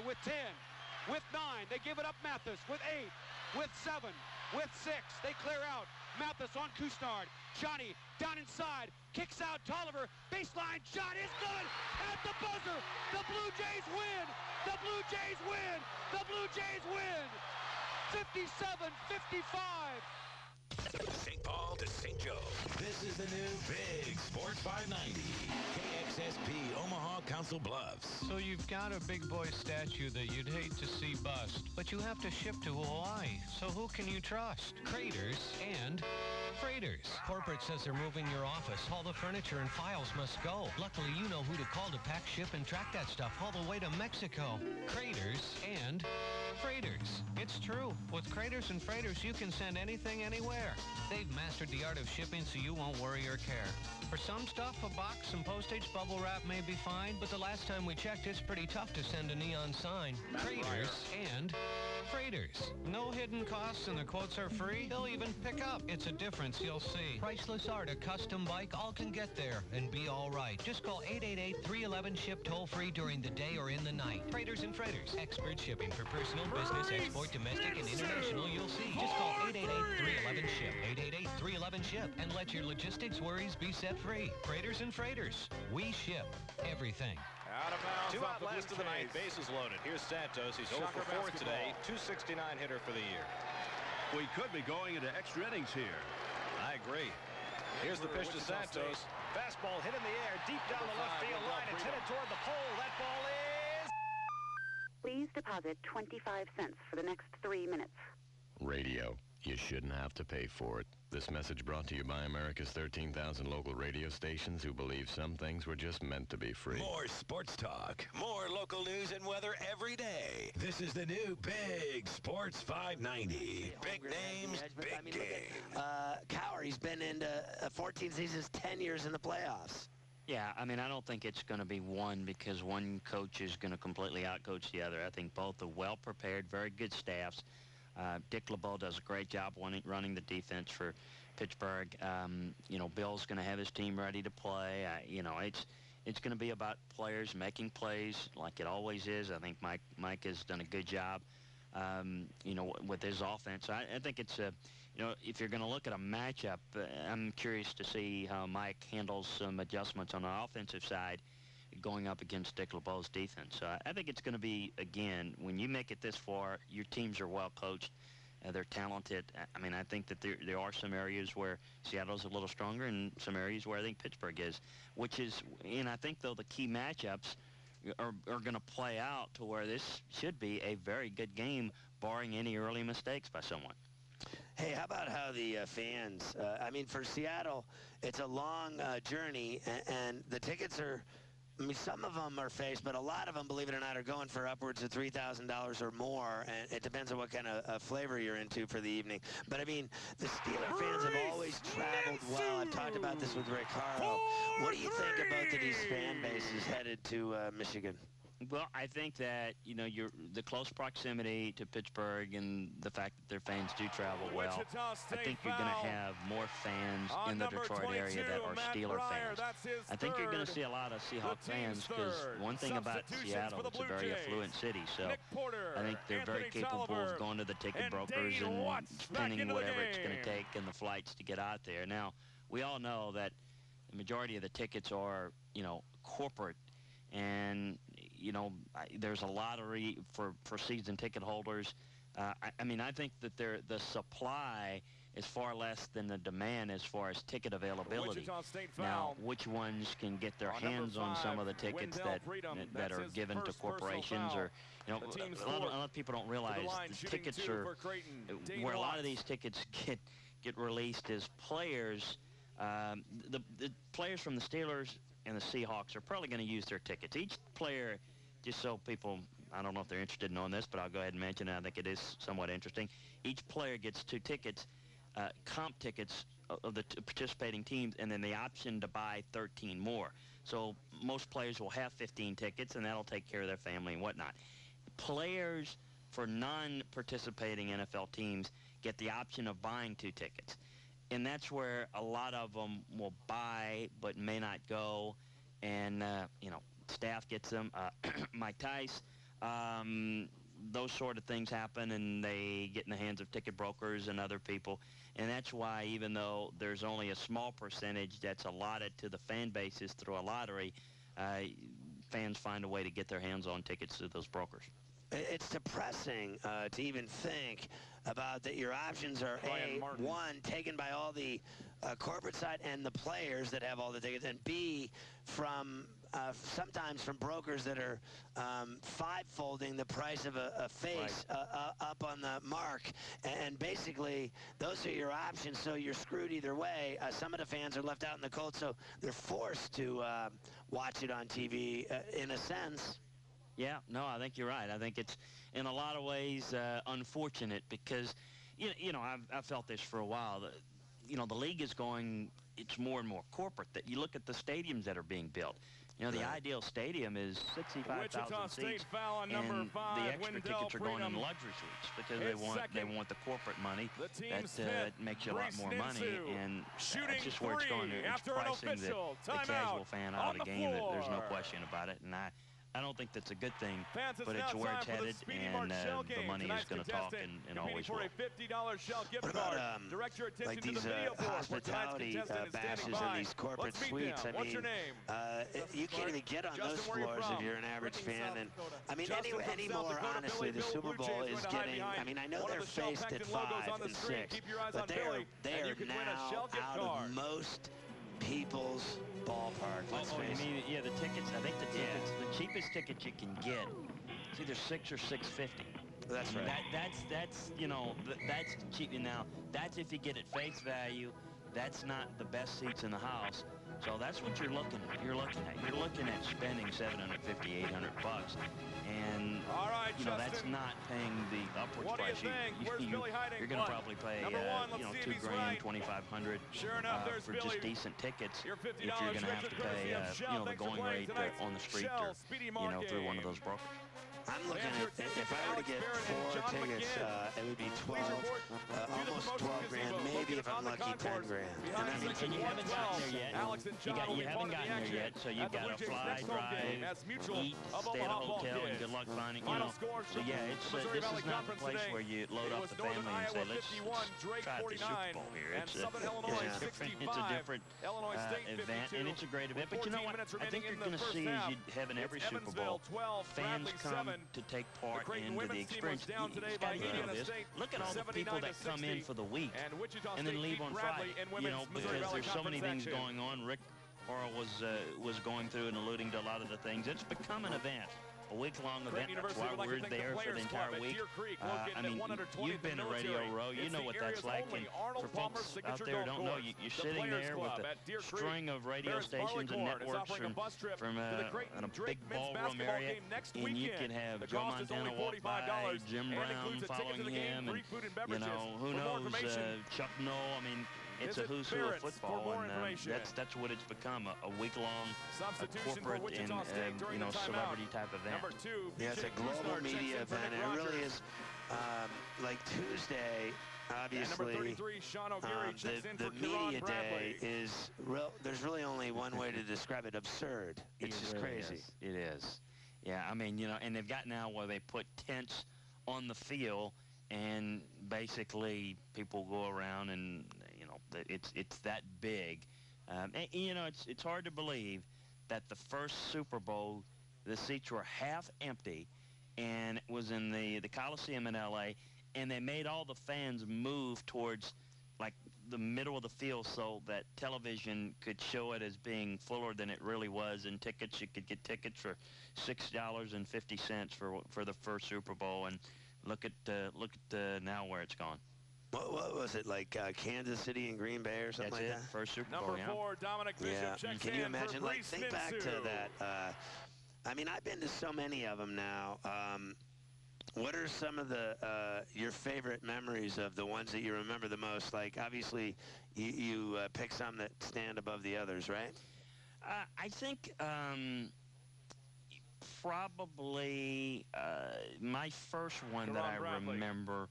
With 10, with 9, they give it up. Mathis with 8, with 7, with 6, they clear out. Mathis on Cousteau. Johnny down inside, kicks out Tolliver, baseline shot is good at the buzzer. The Blue Jays win. The Blue Jays win. The Blue Jays win. 57-55. St. Paul to St. Joe. This is the new Big Sports 590. KXSP Omaha Council Bluffs. So you've got a big boy statue that you'd hate to see bust, but you have to ship to Hawaii. So who can you trust? Craters and Freighters. Corporate says they're moving your office. All the furniture and files must go. Luckily, you know who to call to pack, ship, and track that stuff all the way to Mexico. Craters and Freighters. It's true. With Craters and Freighters, you can send anything anywhere. They've mastered the art of shipping so you won't worry or care. For some stuff, a box and postage bubble wrap may be fine, but the last time we checked, it's pretty tough to send a neon sign. Craters and Freighters. No hidden costs and the quotes are free. They'll even pick up. It's a difference you'll see. Priceless art, a custom bike, all can get there and be all right. Just call 888-311-SHIP toll-free during the day or in the night. Freighters and Freighters. Expert shipping for personal, business, export, domestic, and international, you'll see. Just call 888-311-SHIP. 888-311-SHIP. And let your logistics worries be set free. Freighters and Freighters. We ship everything. Out of bounds. 2 out last of the ninth. Bases loaded. Here's Santos. He's 0 for 4 today. 269 hitter for the year. We could be going into extra innings here. I agree. Here's the pitch to Santos. Fastball hit in the air, deep down the left field line. It's headed toward the pole. That ball is... Please deposit 25 cents for the next 3 minutes. Radio. You shouldn't have to pay for it. This message brought to you by America's 13,000 local radio stations who believe some things were just meant to be free. More sports talk, more local news and weather every day. This is the new Big Sports 590. Big names, big game. Cowherty's been into 14 seasons, 10 years in the playoffs. Yeah, I mean, I don't think it's going to be one because one coach is going to completely outcoach the other. I think both are well-prepared, very good staffs. Dick LeBeau does a great job running the defense for Pittsburgh. You know, Bill's going to have his team ready to play. You know, it's going to be about players making plays like it always is. I think Mike has done a good job, you know, with his offense. I think it's a, you know, if you're going to look at a matchup, I'm curious to see how Mike handles some adjustments on the offensive side going up against Dick LeBeau's defense. So I think it's going to be, again, when you make it this far, your teams are well coached. They're talented. I mean, I think that there are some areas where Seattle's a little stronger and some areas where I think Pittsburgh is, which is, and I think, though, the key matchups are going to play out to where this should be a very good game, barring any early mistakes by someone. Hey, how about how the fans, I mean, for Seattle, it's a long journey, and the tickets are, I mean, some of them are faced, but a lot of them, believe it or not, are going for upwards of $3,000 or more, and it depends on what kind of flavor you're into for the evening. But, I mean, the Steeler fans have always traveled well. I've talked about this with Rick Harlow. What do you think about that these fan bases headed to Michigan? Well, I think that, you know, the close proximity to Pittsburgh and the fact that their fans do travel well, I think you're going to have more fans in the Detroit area that are Steeler fans. I think you're going to see a lot of Seahawk fans because one thing about Seattle, it's a very affluent city. So I think they're very capable of going to the ticket brokers and spending whatever it's going to take in the flights to get out there. Now, we all know that the majority of the tickets are, you know, corporate. And, you know, there's a lottery for season ticket holders. I mean, I think that the supply is far less than the demand as far as ticket availability. Now, which ones can get their hands on some of the tickets that are given to corporations, or, you know, a lot of people don't realize the tickets are, where a lot of these tickets get released as players. The players from the Steelers and the Seahawks are probably going to use their tickets. Each player, just so people, I don't know if they're interested in knowing this, but I'll go ahead and mention it. I think it is somewhat interesting. Each player gets 2 tickets, comp tickets of the participating teams, and then the option to buy 13 more. So most players will have 15 tickets, and that'll take care of their family and whatnot. Players for non-participating NFL teams get the option of buying 2 tickets. And that's where a lot of them will buy but may not go, and you know, staff gets them. Mike Tice, those sort of things happen, and they get in the hands of ticket brokers and other people. And that's why, even though there's only a small percentage that's allotted to the fan bases through a lottery, fans find a way to get their hands on tickets through those brokers. It's depressing to even think about that your options are one, taken by all the corporate side and the players that have all the tickets, and B, from sometimes from brokers that are 5-folding the price of a face up on the mark, and basically those are your options, so you're screwed either way. Some of the fans are left out in the cold, so they're forced to watch it on TV in a sense. Yeah, no, I think you're right. I think it's, in a lot of ways, unfortunate because, you know, I've felt this for a while. You know, the league is going, it's more and more corporate. That you look at the stadiums that are being built. You know, the ideal stadium is 65,000 seats, and the extra tickets are going in luxury suites because they want the corporate money that makes you a lot more money, and that's just where it's going. It's pricing the casual fan out of the game. There's no question about it, and I don't think that's a good thing, but it's where it's headed, and the money is going to talk and always will. What about like these hospitality bashes and these corporate suites? I mean, you can't even get on those floors if you're an average fan. And I mean, anymore, honestly, the Super Bowl is getting, I mean, I know they're faced at 5 and 6, but they are now out of most people's ballpark. Yeah, the tickets, I think the tickets, the cheapest ticket you can get, it's either $6 or $6.50. That's right. That's you know, that's cheap. Now, that's if you get it face value. That's not the best seats in the house. So that's what you're looking at. You're looking at spending $750, $800, and you know, that's not paying the upwards price. You're going to probably pay you know, $2,000, $2,500 for just decent tickets if you're going to have to pay you know, the going rate on the street, or you know, through one of those brokers. I'm looking at, if I were to get 4 tickets, it would be 12, almost 12 grand, maybe if I'm lucky, 10 grand. And you haven't gotten there yet. You haven't gotten there yet, so you've got to fly, drive, eat, stay at a hotel, and good luck finding, you know. So yeah, this is not the place where you load up the family and say, let's try the Super Bowl here. It's a different event, and it's a great event. But you know what? I think you're going to see, as you have in every Super Bowl, fans come to take part into the experience. You got to know this. Look at all the people that come in for the week and then leave on Friday. You know, because there's so many things going on. Rick Horrell was going through and alluding to a lot of the things. It's become an event. A week-long event. That's why we're there for the entire week. I mean, you've been to Radio Row. You know what that's like. And for folks out there who don't know, you're sitting there with a string of radio stations and networks from a big ballroom area, and you can have Joe Montana walk by, Jim Brown following him, and, you know, who knows, Chuck Noll. I mean, it's a who's who of football, and that's what it's become, a week-long corporate and celebrity type event. Yeah, it's a global media event. It really is like Tuesday. Obviously, the media day is there's really only one way to describe it: absurd. It's just crazy. It is. Yeah, I mean, and they've got now where they put tents on the field, and basically people go around, and it's that big. And, it's hard to believe that the first Super Bowl, the seats were half empty, and it was in the Coliseum in L.A., and they made all the fans move towards, like, the middle of the field so that television could show it as being fuller than it really was. And tickets, you could get tickets for $6.50 for the first Super Bowl. And look at now where it's gone. What was it, like Kansas City and Green Bay or something like that? First Super Bowl, Number 4, Dominic Bishop checks Can you in imagine? for Like, think back to that. I mean, I've been to so many of them now. What are some of your favorite memories of the ones that you remember the most? Like, obviously, you pick some that stand above the others, right? I think probably my first one that I remember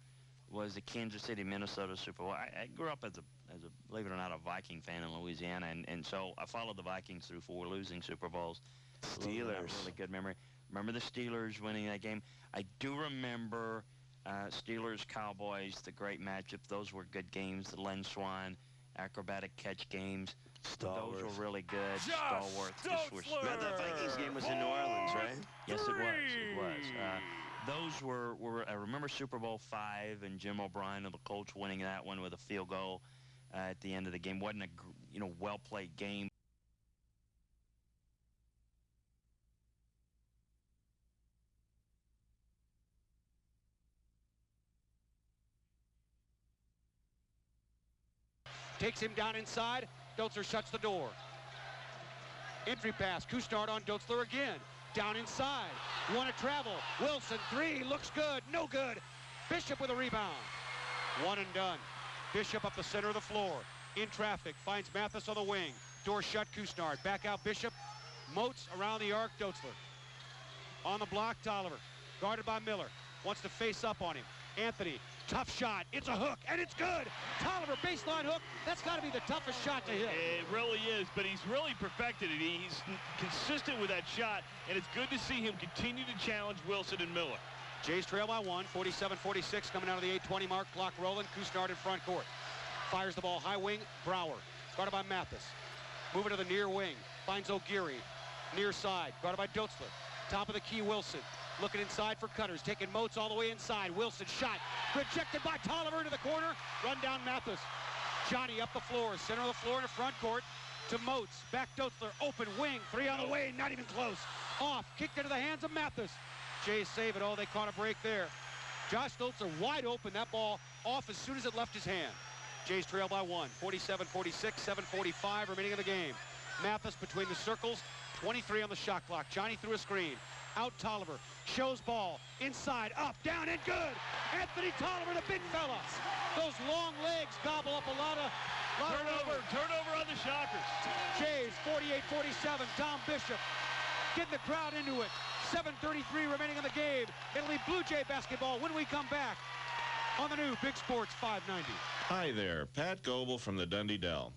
was the Kansas City, Minnesota Super Bowl. I grew up as a believe it or not, a Viking fan in Louisiana, and so I followed the Vikings through 4 losing Super Bowls. Steelers. Really good memory. Remember the Steelers winning that game. I do remember Steelers-Cowboys, the great matchup. Those were good games. The Len Swan acrobatic catch games. Stalwart. Those were really good. Stalwart. The Vikings game was in New Orleans, right? Yes, it was. It was. Those were I remember Super Bowl V and Jim O'Brien of the Colts winning that one with a field goal at the end of the game. Wasn't a well-played game. Takes him down inside. Dotzler shuts the door. Entry pass. Cousteau on Dotzler again. Down inside. Want to travel. Wilson, 3. Looks good. No good. Bishop with a rebound. 1 and done. Bishop up the center of the floor. In traffic. Finds Mathis on the wing. Door shut. Cousteau. Back out Bishop. Moats around the arc. Dotzler. On the block. Tolliver. Guarded by Miller. Wants to face up on him. Anthony. Tough shot. It's a hook, and it's good. Tolliver, baseline hook. That's got to be the toughest shot to hit. It really is, but he's really perfected it. He's consistent with that shot, and it's good to see him continue to challenge Wilson and Miller. Jays trail by 1, 47-46, coming out of the 8:20 mark. Clock rolling. Cousteau in front court. Fires the ball high wing. Brower. Guarded by Mathis. Moving to the near wing. Finds O'Geary. Near side. Guarded by Dotzler. Top of the key, Wilson. Looking inside for cutters, taking Moats all the way inside. Wilson shot, rejected by Tolliver into the corner. Run down Mathis. Johnny up the floor, center of the floor in the front court to Moats. Back Dotzler, open wing, 3 on the way, not even close. Off, kicked into the hands of Mathis. Jays save it. Oh, they caught a break there. Josh Dotzler wide open, that ball off as soon as it left his hand. Jays trail by 1, 47-46, 7:45 remaining in the game. Mathis between the circles, 23 on the shot clock. Johnny threw a screen. Out Tolliver, shows ball, inside, up, down, and good. Anthony Tolliver, the big fella. Those long legs gobble up a lot of Turnover on the Shockers. Jays, 48-47, Tom Bishop getting the crowd into it. 7:33 remaining in the game. It'll be Blue Jay basketball when we come back on the new Big Sports 590. Hi there, Pat Goebel from the Dundee Dell.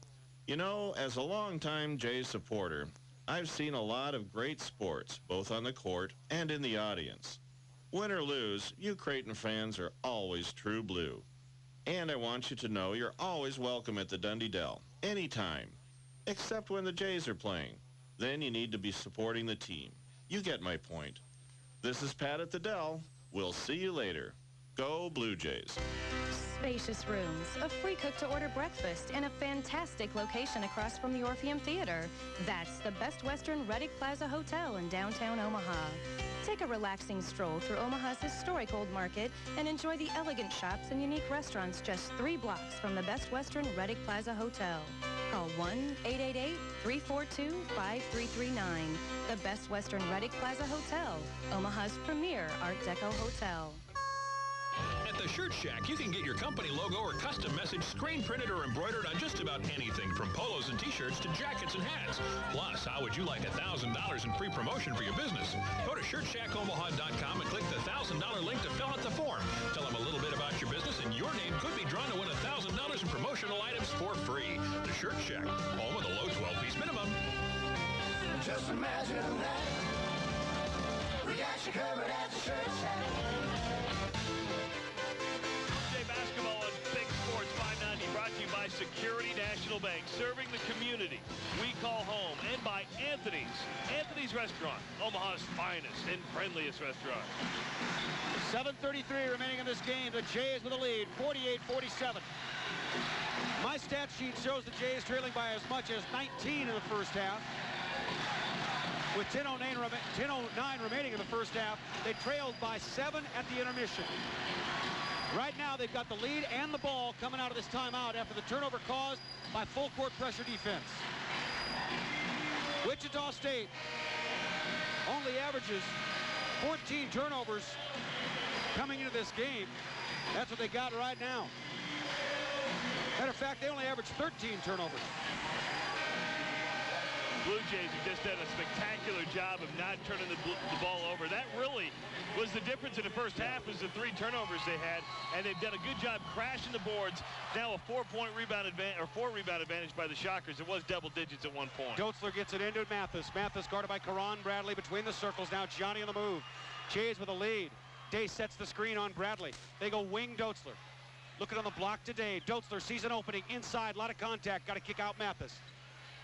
You know, as a longtime Jays supporter, I've seen a lot of great sports, both on the court and in the audience. Win or lose, you Creighton fans are always true blue. And I want you to know you're always welcome at the Dundee Dell, anytime, except when the Jays are playing. Then you need to be supporting the team. You get my point. This is Pat at the Dell. We'll see you later. Go Blue Jays. Spacious rooms, a free cook-to-order breakfast, and a fantastic location across from the Orpheum Theater. That's the Best Western Reddick Plaza Hotel in downtown Omaha. Take a relaxing stroll through Omaha's historic Old Market and enjoy the elegant shops and unique restaurants just 3 blocks from the Best Western Reddick Plaza Hotel. Call 1-888-342-5339. The Best Western Reddick Plaza Hotel, Omaha's premier Art Deco hotel. At the Shirt Shack, you can get your company logo or custom message screen printed or embroidered on just about anything from polos and t-shirts to jackets and hats. Plus, how would you like $1,000 in free promotion for your business? Go to ShirtShackOmaha.com and click the $1,000 link to fill out the form. Tell them a little bit about your business, and your name could be drawn to win $1,000 in promotional items for free. The Shirt Shack, home of the low 12-piece minimum. Just imagine that. We got you covered at the Shirt Shack. Tuesday basketball on Big Sports 590, brought to you by Security National Bank, serving the community we call home, and by Anthony's Restaurant, Omaha's finest and friendliest restaurant. 7:33 remaining in this game. The Jays with a lead, 48-47. My stat sheet shows the Jays trailing by as much as 19 in the first half. With 10:09 remaining in the first half, they trailed by 7 at the intermission. Right now, they've got the lead and the ball coming out of this timeout after the turnover caused by full court pressure defense. Wichita State only averages 14 turnovers coming into this game. That's what they got right now. Matter of fact, they only average 13 turnovers. Blue Jays have just done a spectacular job of not turning the ball over. That really was the difference in the first half, was the 3 turnovers they had, and they've done a good job crashing the boards. Now a 4-point rebound advantage, or 4-rebound advantage by the Shockers. It was double digits at one point. Dotzler gets it into Mathis. Mathis guarded by Karan Bradley between the circles. Now Johnny on the move. Jays with a lead. Day sets the screen on Bradley. They go wing Dotzler. Looking on the block today. Dotzler sees an opening inside. A lot of contact. Got to kick out Mathis.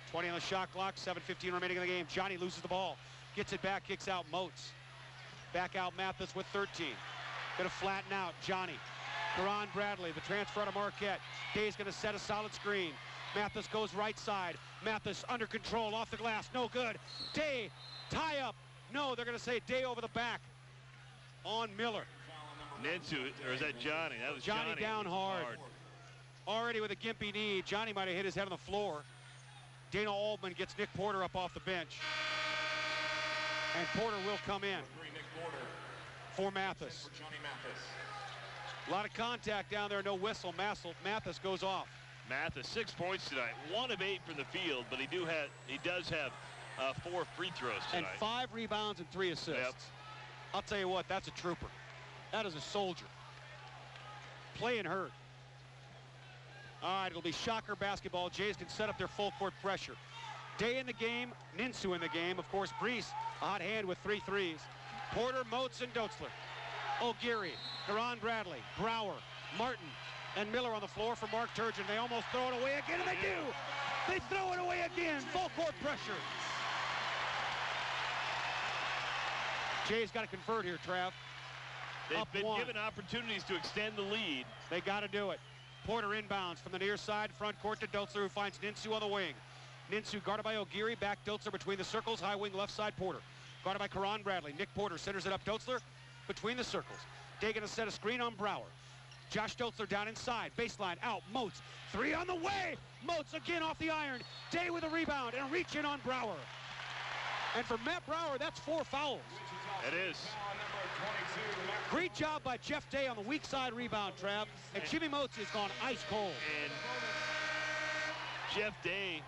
20 on the shot clock, 7:15 remaining in the game. Johnny loses the ball, gets it back, kicks out Moats. Back out Mathis with 13. Gonna flatten out Johnny. Karan Bradley, the transfer out of Marquette. Day's gonna set a solid screen. Mathis goes right side. Mathis under control, off the glass, no good. Day, tie up. No, they're gonna say Day over the back on Miller. Nensu, or is that Johnny? That was Johnny down hard. Already with a gimpy knee. Johnny might have hit his head on the floor. Dana Altman gets Nick Porter up off the bench. And Porter will come in for Mathis. A lot of contact down there, no whistle. Mathis goes off. Mathis, 6 points tonight. 1 of 8 from the field, but he does have 4 free throws tonight. And 5 rebounds and 3 assists. Yep. I'll tell you what, that's a trooper. That is a soldier. Playing hurt. All right, it'll be Shocker basketball. Jays can set up their full court pressure. Day in the game, Ninsu in the game. Of course, Brees, a hot hand with 3 threes. Porter, Moats, and Dotzler. O'Geary, Karan Bradley, Brower, Martin, and Miller on the floor for Mark Turgeon. They almost throw it away again, and they do. They throw it away again. Full court pressure. Jays got to convert here, Trav. They've been given opportunities to extend the lead. They got to do it. Porter inbounds from the near side, front court to Dotzler, who finds Ninsu on the wing. Ninsu guarded by O'Geary, back Dotzler between the circles, high wing left side Porter. Guarded by Karan Bradley. Nick Porter centers it up Dotzler between the circles. Day gonna set a screen on Brower. Josh Dotzler down inside, baseline out, Moats. 3 on the way, Moats again off the iron. Day with a rebound and a reach in on Brower. And for Matt Brower, that's 4 fouls. It is. Great job by Jeff Day on the weak side rebound, Trav. And Jimmy Moats has gone ice cold. And Jeff Day,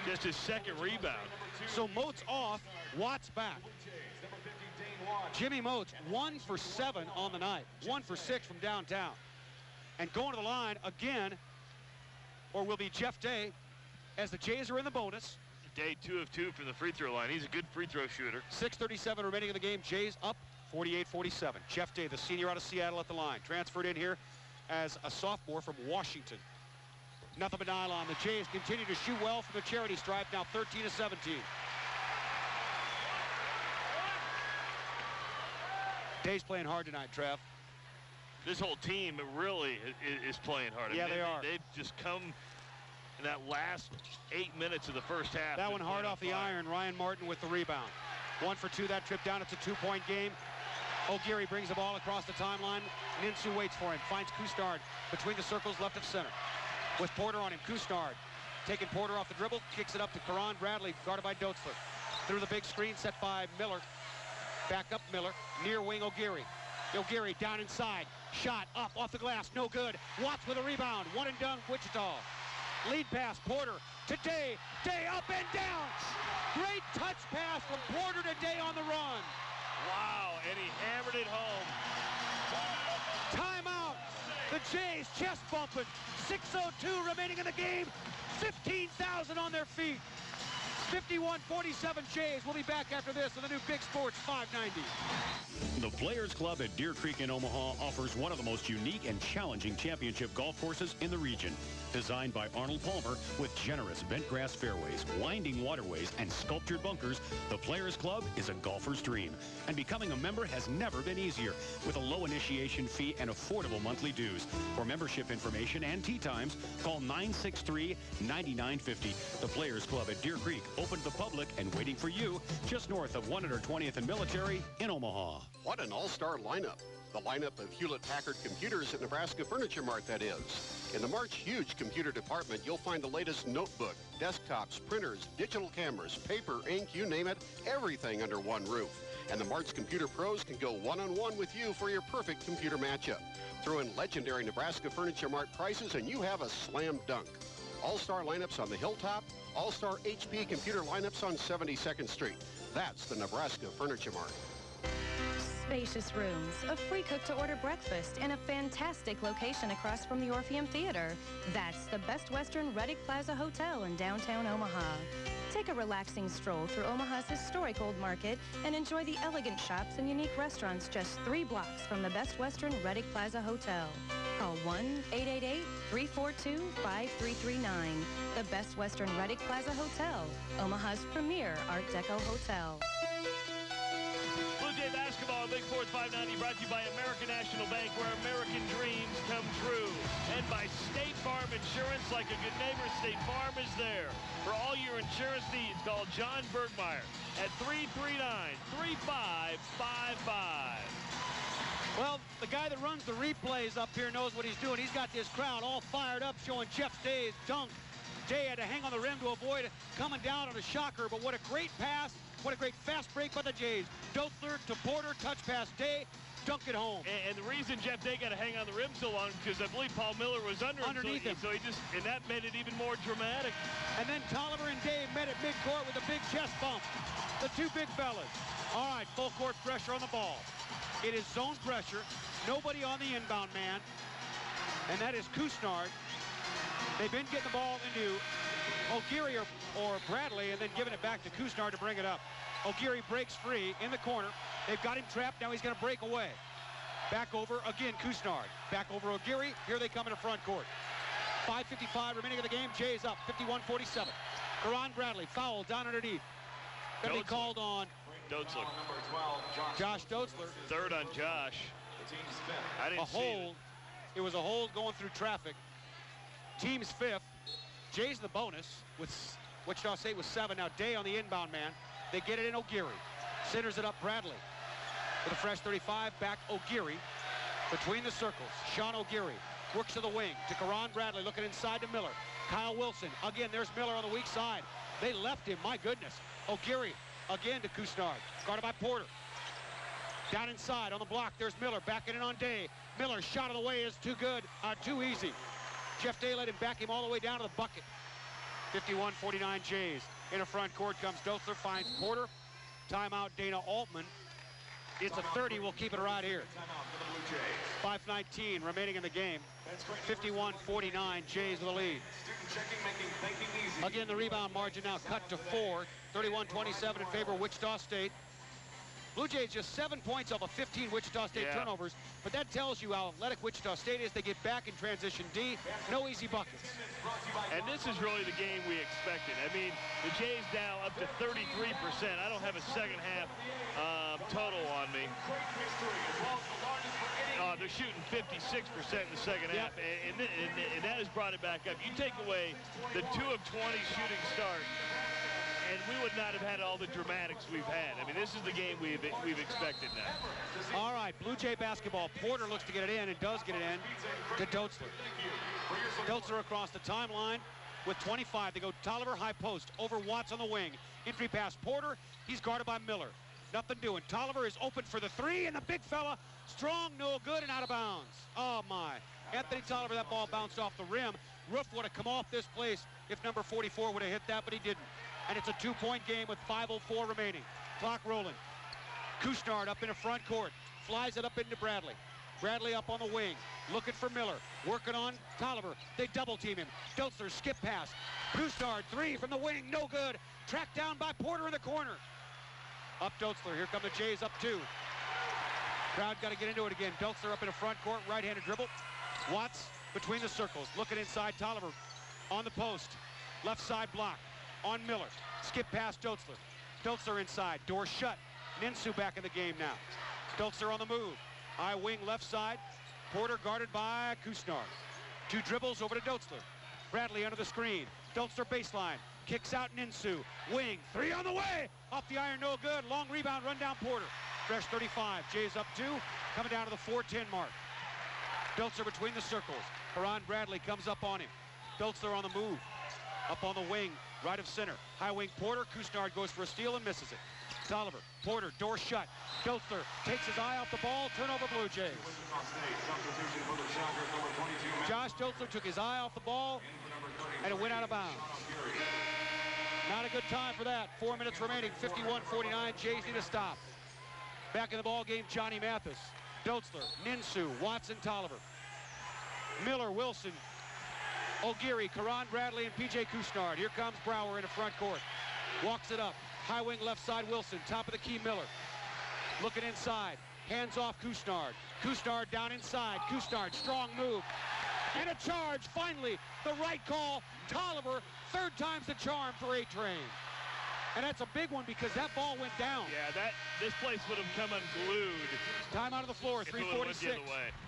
just his 2nd rebound. So Moats off, Watts back. Jimmy Moats, 1 for 7 on the night. 1 for 6 from downtown. And going to the line again, or will be Jeff Day, as the Jays are in the bonus. Day 2 of 2 from the free throw line. He's a good free throw shooter. 6:37 remaining in the game. Jays up 48-47. Jeff Day, the senior out of Seattle at the line. Transferred in here as a sophomore from Washington. Nothing but nylon. The Jays continue to shoot well from the charity stripe, now 13-17. Day's playing hard tonight, Trev. This whole team really is playing hard. Yeah, they are. They've just come in that last 8 minutes of the first half. That one hard off the iron. Ryan Martin with the rebound. 1 for 2 that trip down. It's a 2-point game. O'Geary brings the ball across the timeline. Ninsu waits for him. Finds Custard between the circles left of center. With Porter on him. Custard taking Porter off the dribble. Kicks it up to Karan Bradley, guarded by Dotzler. Through the big screen set by Miller. Back up Miller. Near wing O'Geary. O'Geary down inside. Shot up off the glass. No good. Watts with a rebound. One and done, Wichita. Lead pass, Porter to Day. Day up and down. Great touch pass from Porter to Day on the run. Wow, and he hammered it home. Timeout. The Jays chest bumping. 6:02 remaining in the game. 15,000 on their feet. 51-47 Jays. We'll be back after this on the new Big Sports 590. The Players Club at Deer Creek in Omaha offers one of the most unique and challenging championship golf courses in the region. Designed by Arnold Palmer with generous bent grass fairways, winding waterways, and sculptured bunkers, the Players Club is a golfer's dream. And becoming a member has never been easier, with a low initiation fee and affordable monthly dues. For membership information and tee times, call 963-9950. The Players Club at Deer Creek, open to the public and waiting for you just north of 120th and Military in Omaha. What an all-star lineup. The lineup of Hewlett-Packard computers at Nebraska Furniture Mart, that is. In the Mart's huge computer department, you'll find the latest notebook, desktops, printers, digital cameras, paper, ink, you name it, everything under one roof. And the Mart's computer pros can go one-on-one with you for your perfect computer matchup. Throw in legendary Nebraska Furniture Mart prices and you have a slam dunk. All-star lineups on the Hilltop, all-star HP computer lineups on 72nd Street. That's the Nebraska Furniture Mart. Spacious rooms, a free cook-to-order breakfast, and a fantastic location across from the Orpheum Theater. That's the Best Western Reddick Plaza Hotel in downtown Omaha. Take a relaxing stroll through Omaha's historic Old Market and enjoy the elegant shops and unique restaurants just 3 blocks from the Best Western Reddick Plaza Hotel. Call 1-888-342-5339. The Best Western Reddick Plaza Hotel, Omaha's premier Art Deco hotel. Blue Jay basketball, Big Sports 590, brought to you by American National Bank, where American dreams come true. And by State Farm Insurance, like a good neighbor, State Farm is there. For all your insurance needs, call John Bergmeyer at 339-3555. Well, the guy that runs the replays up here knows what he's doing. He's got this crowd all fired up, showing Jeff Day's dunk. Day had to hang on the rim to avoid coming down on a shocker, but what a great pass. What a great fast break by the Jays. Dothler to Porter, touch pass Day, dunk it home. And the reason Jeff Day got to hang on the rim so long because I believe Paul Miller was underneath him. So and that made it even more dramatic. And then Tolliver and Day met at midcourt with a big chest bump. The two big fellas. All right, full court pressure on the ball. It is zone pressure. Nobody on the inbound man. And that is Kusnard. They've been getting the ball into O'Geary or Bradley and then giving it back to Kusnard to bring it up. O'Geary breaks free in the corner. They've got him trapped. Now he's going to break away. Back over again, Kusnard. Back over O'Geary. Here they come into front court. 5:55 remaining of the game. Jays up 51-47. Karan Bradley foul down underneath. Going to be called on Dotzler. Josh Dotzler. Third on Josh. I didn't see hold. It was a hold going through traffic. Team's fifth. Jays in the bonus with Wichita State with 7. Now Day on the inbound man. They get it in O'Geary. Centers it up Bradley. With a fresh 35, back O'Geary. Between the circles, Sean O'Geary works to the wing to Karan Bradley, looking inside to Miller. Kyle Wilson, again, there's Miller on the weak side. They left him, my goodness. O'Geary, again to Kusnard, guarded by Porter. Down inside on the block, there's Miller, backing in on Day. Miller, shot of the way is too good, too easy. Jeff Day let him back him all the way down to the bucket. 51-49 Jays. In a front court comes Dothler, finds Porter. Timeout, Dana Altman. It's a 30, we'll keep it right here. 5:19 remaining in the game. 51-49, Jays with the lead. Again, the rebound margin now cut to 4. 31-27 in favor of Wichita State. Blue Jays just 7 points off of 15 Wichita State turnovers, but that tells you how athletic Wichita State is. They get back in transition D. No easy buckets. And this is really the game we expected. I mean, the Jays now up to 33%. I don't have a second half total on me. They're shooting 56% in the second half, and that has brought it back up. You take away the 2 of 20 shooting start, and we would not have had all the dramatics we've had. I mean, this is the game we've expected now. All right, Blue Jay basketball. Porter looks to get it in and does get it in to Dotzler. Dotzler across the timeline with 25. They go Tolliver high post over Watts on the wing. Entry pass Porter. He's guarded by Miller. Nothing doing. Tolliver is open for the three, and the big fella, strong, no good, and out of bounds. Oh, my. Anthony Tolliver, that ball bounced off the rim. Roof would have come off this place if number 44 would have hit that, but he didn't. And it's a 2-point game with 5:04 remaining. Clock rolling. Couchnard up in the front court. Flies it up into Bradley. Bradley up on the wing. Looking for Miller. Working on Tolliver. They double team him. Dotzler skip pass. Couchnard, three from the wing. No good. Tracked down by Porter in the corner. Up Dotzler. Here come the Jays up 2. Crowd got to get into it again. Dotzler up in the front court. Right-handed dribble. Watts between the circles. Looking inside. Tolliver on the post. Left side block. On Miller. Skip past Dotzler. Dotzler inside. Door shut. Ninsu back in the game now. Dotzler on the move. High wing left side. Porter guarded by Couchnard. 2 dribbles over to Dotzler. Bradley under the screen. Dotzler baseline. Kicks out Ninsu. Wing. 3 on the way. Off the iron, no good. Long rebound, run down Porter. Fresh 35. Jays up 2. Coming down to the 4:10 mark. Dotzler between the circles. Karan Bradley comes up on him. Dotzler on the move. Up on the wing. Right of center. High wing Porter. Couchnard goes for a steal and misses it. Tolliver, Porter, door shut. Dotzler takes his eye off the ball. Turnover Blue Jays. Josh Dotzler took his eye off the ball, and it went out of bounds. Not a good time for that. 4 minutes remaining, 51-49. Jays need a stop. Back in the ball game, Johnny Mathis. Dotzler, Ninsu, Watson, Tolliver. Miller, Wilson, O'Geary, Karan Bradley, and P.J. Couchnard. Here comes Brower in the front court. Walks it up. High wing left side Wilson. Top of the key Miller. Looking inside. Hands off Couchnard. Couchnard down inside. Couchnard, strong move. And a charge. Finally, the right call. Tolliver, 3rd time's the charm for A-Train. And that's a big one because that ball went down. Yeah, this place would have come unglued. Time out of the floor, 3:46.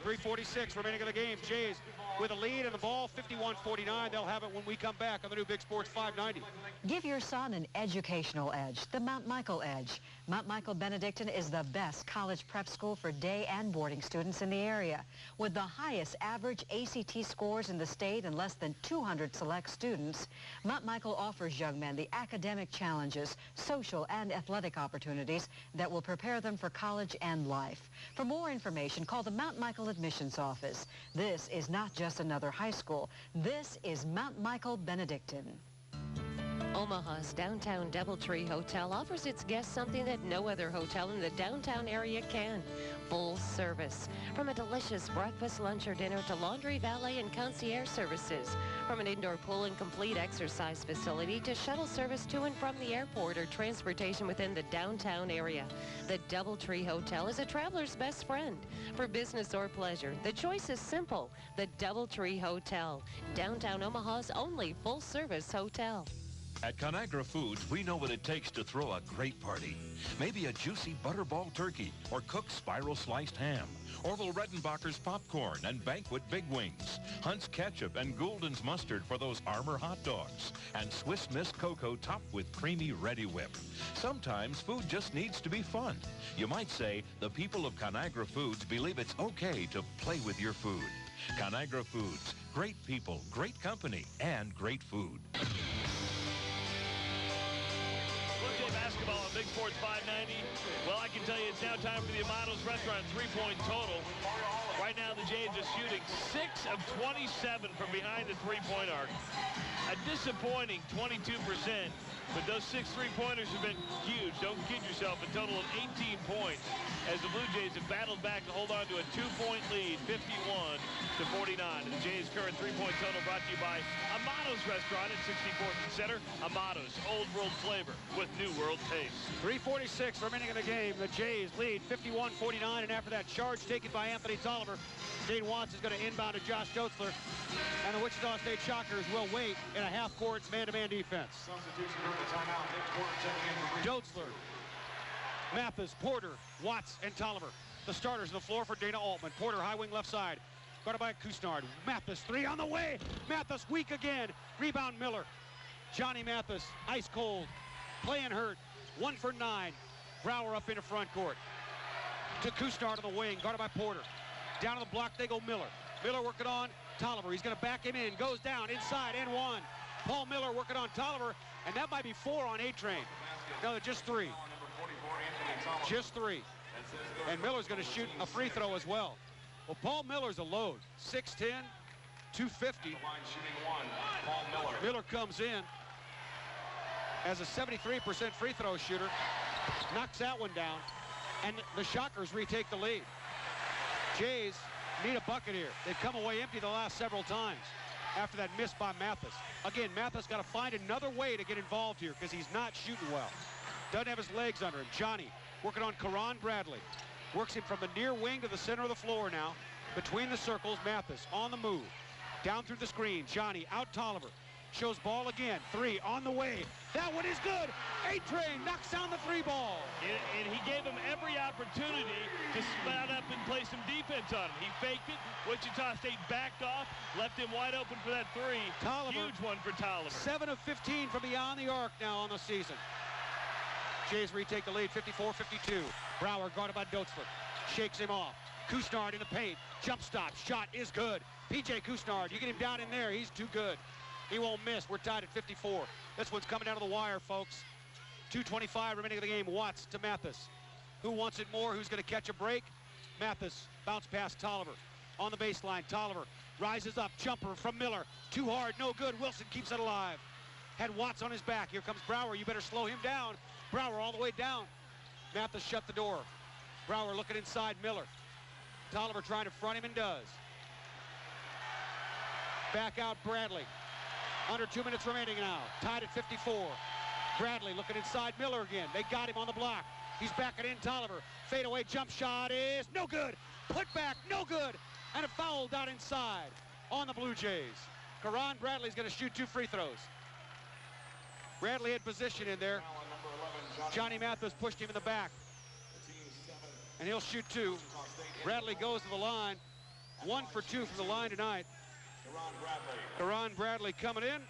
3:46 remaining of the game. Jays with a lead and the ball, 51-49. They'll have it when we come back on the new Big Sports 590. Give your son an educational edge, the Mount Michael Edge. Mount Michael Benedictine is the best college prep school for day and boarding students in the area. With the highest average ACT scores in the state and less than 200 select students, Mount Michael offers young men the academic challenges, social and athletic opportunities that will prepare them for college and life. For more information, call the Mount Michael Admissions Office. This is not just another high school. This is Mount Michael Benedictine. Omaha's downtown DoubleTree Hotel offers its guests something that no other hotel in the downtown area can. Full service. From a delicious breakfast, lunch, or dinner to laundry, valet, and concierge services. From an indoor pool and complete exercise facility to shuttle service to and from the airport or transportation within the downtown area. The DoubleTree Hotel is a traveler's best friend. For business or pleasure, the choice is simple. The DoubleTree Hotel. Downtown Omaha's only full-service hotel. At Conagra Foods, we know what it takes to throw a great party. Maybe a juicy butterball turkey or cooked spiral sliced ham. Orville Redenbacher's popcorn and Banquet Big Wings. Hunt's ketchup and Goulden's mustard for those Armour hot dogs. And Swiss Miss cocoa topped with creamy Ready Whip. Sometimes food just needs to be fun. You might say the people of Conagra Foods believe it's okay to play with your food. Conagra Foods. Great people, great company, and great food. Basketball on Big Sports 590. Well, I can tell you it's now time for the Amado's Restaurant 3-point total. Right now, the Jays are shooting 6 of 27 from behind the three-point arc. A disappointing 22%, but those 6 three-pointers have been huge. Don't kid yourself, a total of 18 points as the Blue Jays have battled back to hold on to a 2-point lead, 51-49. The Jays' current 3-point total brought to you by Amado's Restaurant at 64th and Center. Amado's, old world flavor with new world taste. 3:46 remaining in the game. The Jays lead 51-49, and after that charge taken by Anthony Tolliver, Dane Watts is going to inbound to Josh Dotzler, and the Wichita State Shockers will wait in a half-court man-to-man defense. Dotzler, Mathis, Porter, Watts, and Tolliver. The starters on the floor for Dana Altman. Porter, high wing left side. Guarded by Couchnard. Mathis, 3 on the way. Mathis weak again. Rebound Miller. Johnny Mathis, ice cold. Playing hurt. 1 for 9. Brower up into front court. To Couchnard on the wing. Guarded by Porter. Down to the block they go Miller. Miller working on Tolliver. He's going to back him in. Goes down inside and 1. Paul Miller working on Tolliver. And that might be 4 on A-Train. No, just 3. Just 3. And Miller's going to shoot a free throw as well. Well, Paul Miller's a load. 6'10", 250. Miller comes in as a 73% free throw shooter, knocks that one down, and the Shockers retake the lead. Jays need a bucket here. They've come away empty the last several times after that miss by Mathis. Again, Mathis got to find another way to get involved here because he's not shooting well. Doesn't have his legs under him. Johnny working on Karan Bradley. Works him from the near wing to the center of the floor now. Between the circles, Mathis on the move. Down through the screen, Johnny out Tolliver. Shows ball again, 3 on the way. That one is good. A-Train knocks down the 3 ball. And he gave him every opportunity to spout up and play some defense on him. He faked it. Wichita State backed off, left him wide open for that 3. Tolliver, huge one for Tolliver. 7 of 15 from beyond the arc now on the season. Jays retake the lead, 54-52. Brower guarded by Dotzler. Shakes him off. Kusnard in the paint. Jump stop. Shot is good. P.J. Kusnard, you get him down in there. He's too good. He won't miss. We're tied at 54. This one's coming down to the wire, folks. 2:25 remaining of the game. Watts to Mathis. Who wants it more? Who's going to catch a break? Mathis bounce past Tolliver. On the baseline, Tolliver rises up. Jumper from Miller. Too hard, no good. Wilson keeps it alive. Had Watts on his back. Here comes Brower. You better slow him down. Brower all the way down. Mathis shut the door. Brower looking inside Miller. Tolliver trying to front him and does. Back out Bradley. Under 2 minutes remaining now. Tied at 54. Bradley looking inside Miller again. They got him on the block. He's backing in Tolliver. Fadeaway jump shot is no good. Put back, no good. And a foul down inside on the Blue Jays. Karan Bradley's going to shoot 2 free throws. Bradley had position in there. Johnny Mathis pushed him in the back. And he'll shoot 2. Bradley goes to the line. 1 for 2 from the line tonight. Karan Bradley coming in.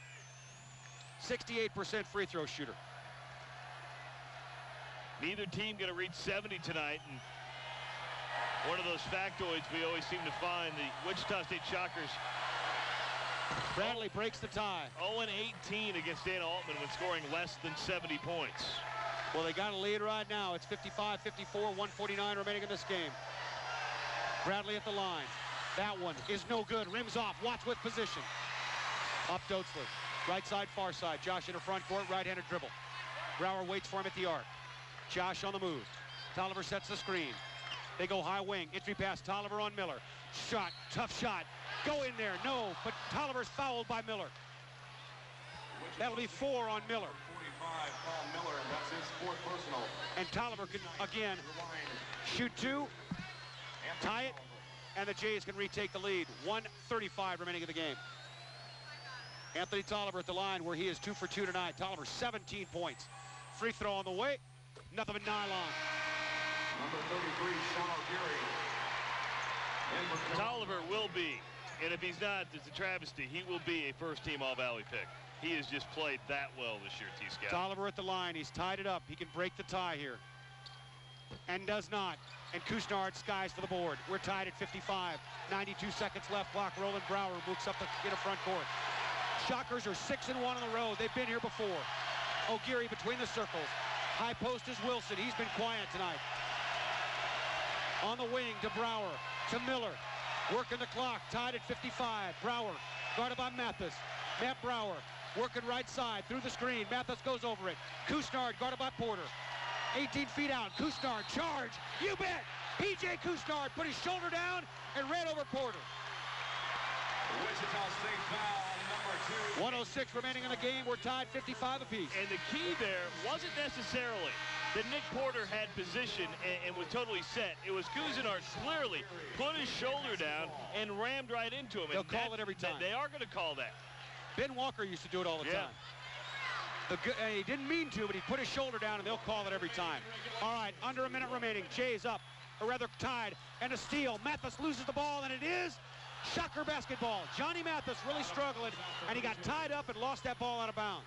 68% free throw shooter. Neither team going to reach 70 tonight. And one of those factoids we always seem to find, the Wichita State Shockers. Bradley breaks the tie. 0-18 against Dana Altman when scoring less than 70 points. Well, they got a lead right now. It's 55-54, 1:49 remaining in this game. Bradley at the line. That one is no good. Rims off. Watts with position. Up Dotzler. Right side, far side. Josh in the front court, right-handed dribble. Brower waits for him at the arc. Josh on the move. Tolliver sets the screen. They go high wing. Entry pass, Tolliver on Miller. Shot, tough shot. Go in there, no, but Tolliver's fouled by Miller. That'll be 4 on Miller. And Tolliver can, again, shoot 2, tie it, and the Jays can retake the lead. 1:35 remaining of the game. Anthony Tolliver at the line where he is 2 for 2 tonight. Tolliver 17 points. Free throw on the way. Nothing but nylon. Number 33, Sean O'Geary. Tolliver will be, and if he's not, it's a travesty. He will be a first-team All-Valley pick. He has just played that well this year, T-Scout. Tolliver at the line. He's tied it up. He can break the tie here. And does not. And Kusnard skies for the board. We're tied at 55. 92 seconds left. Clock rolling. Brower moves up the inner front court. Shockers are 6-1 on the road. They've been here before. O'Geary between the circles. High post is Wilson. He's been quiet tonight. On the wing to Brower. To Miller. Working the clock. Tied at 55. Brower guarded by Mathis. Matt Brower working right side through the screen. Mathis goes over it. Kusnard guarded by Porter. 18 feet out. Kusnard charge. You bet. P.J. Kusnard put his shoulder down and ran over Porter. Wichita State foul number 2. 106 remaining in the game. We're tied 55 apiece. And the key there wasn't necessarily that Nick Porter had position and was totally set. It was Cousinard clearly put his shoulder down and rammed right into him. They'll call it every time. They are going to call that. Ben Walker used to do it all the time. He didn't mean to, but he put his shoulder down, and they'll call it every time. All right, under a minute remaining. Jays up, or rather tied, and a steal. Mathis loses the ball, and it is Shocker basketball. Johnny Mathis really struggling, and he got tied up and lost that ball out of bounds.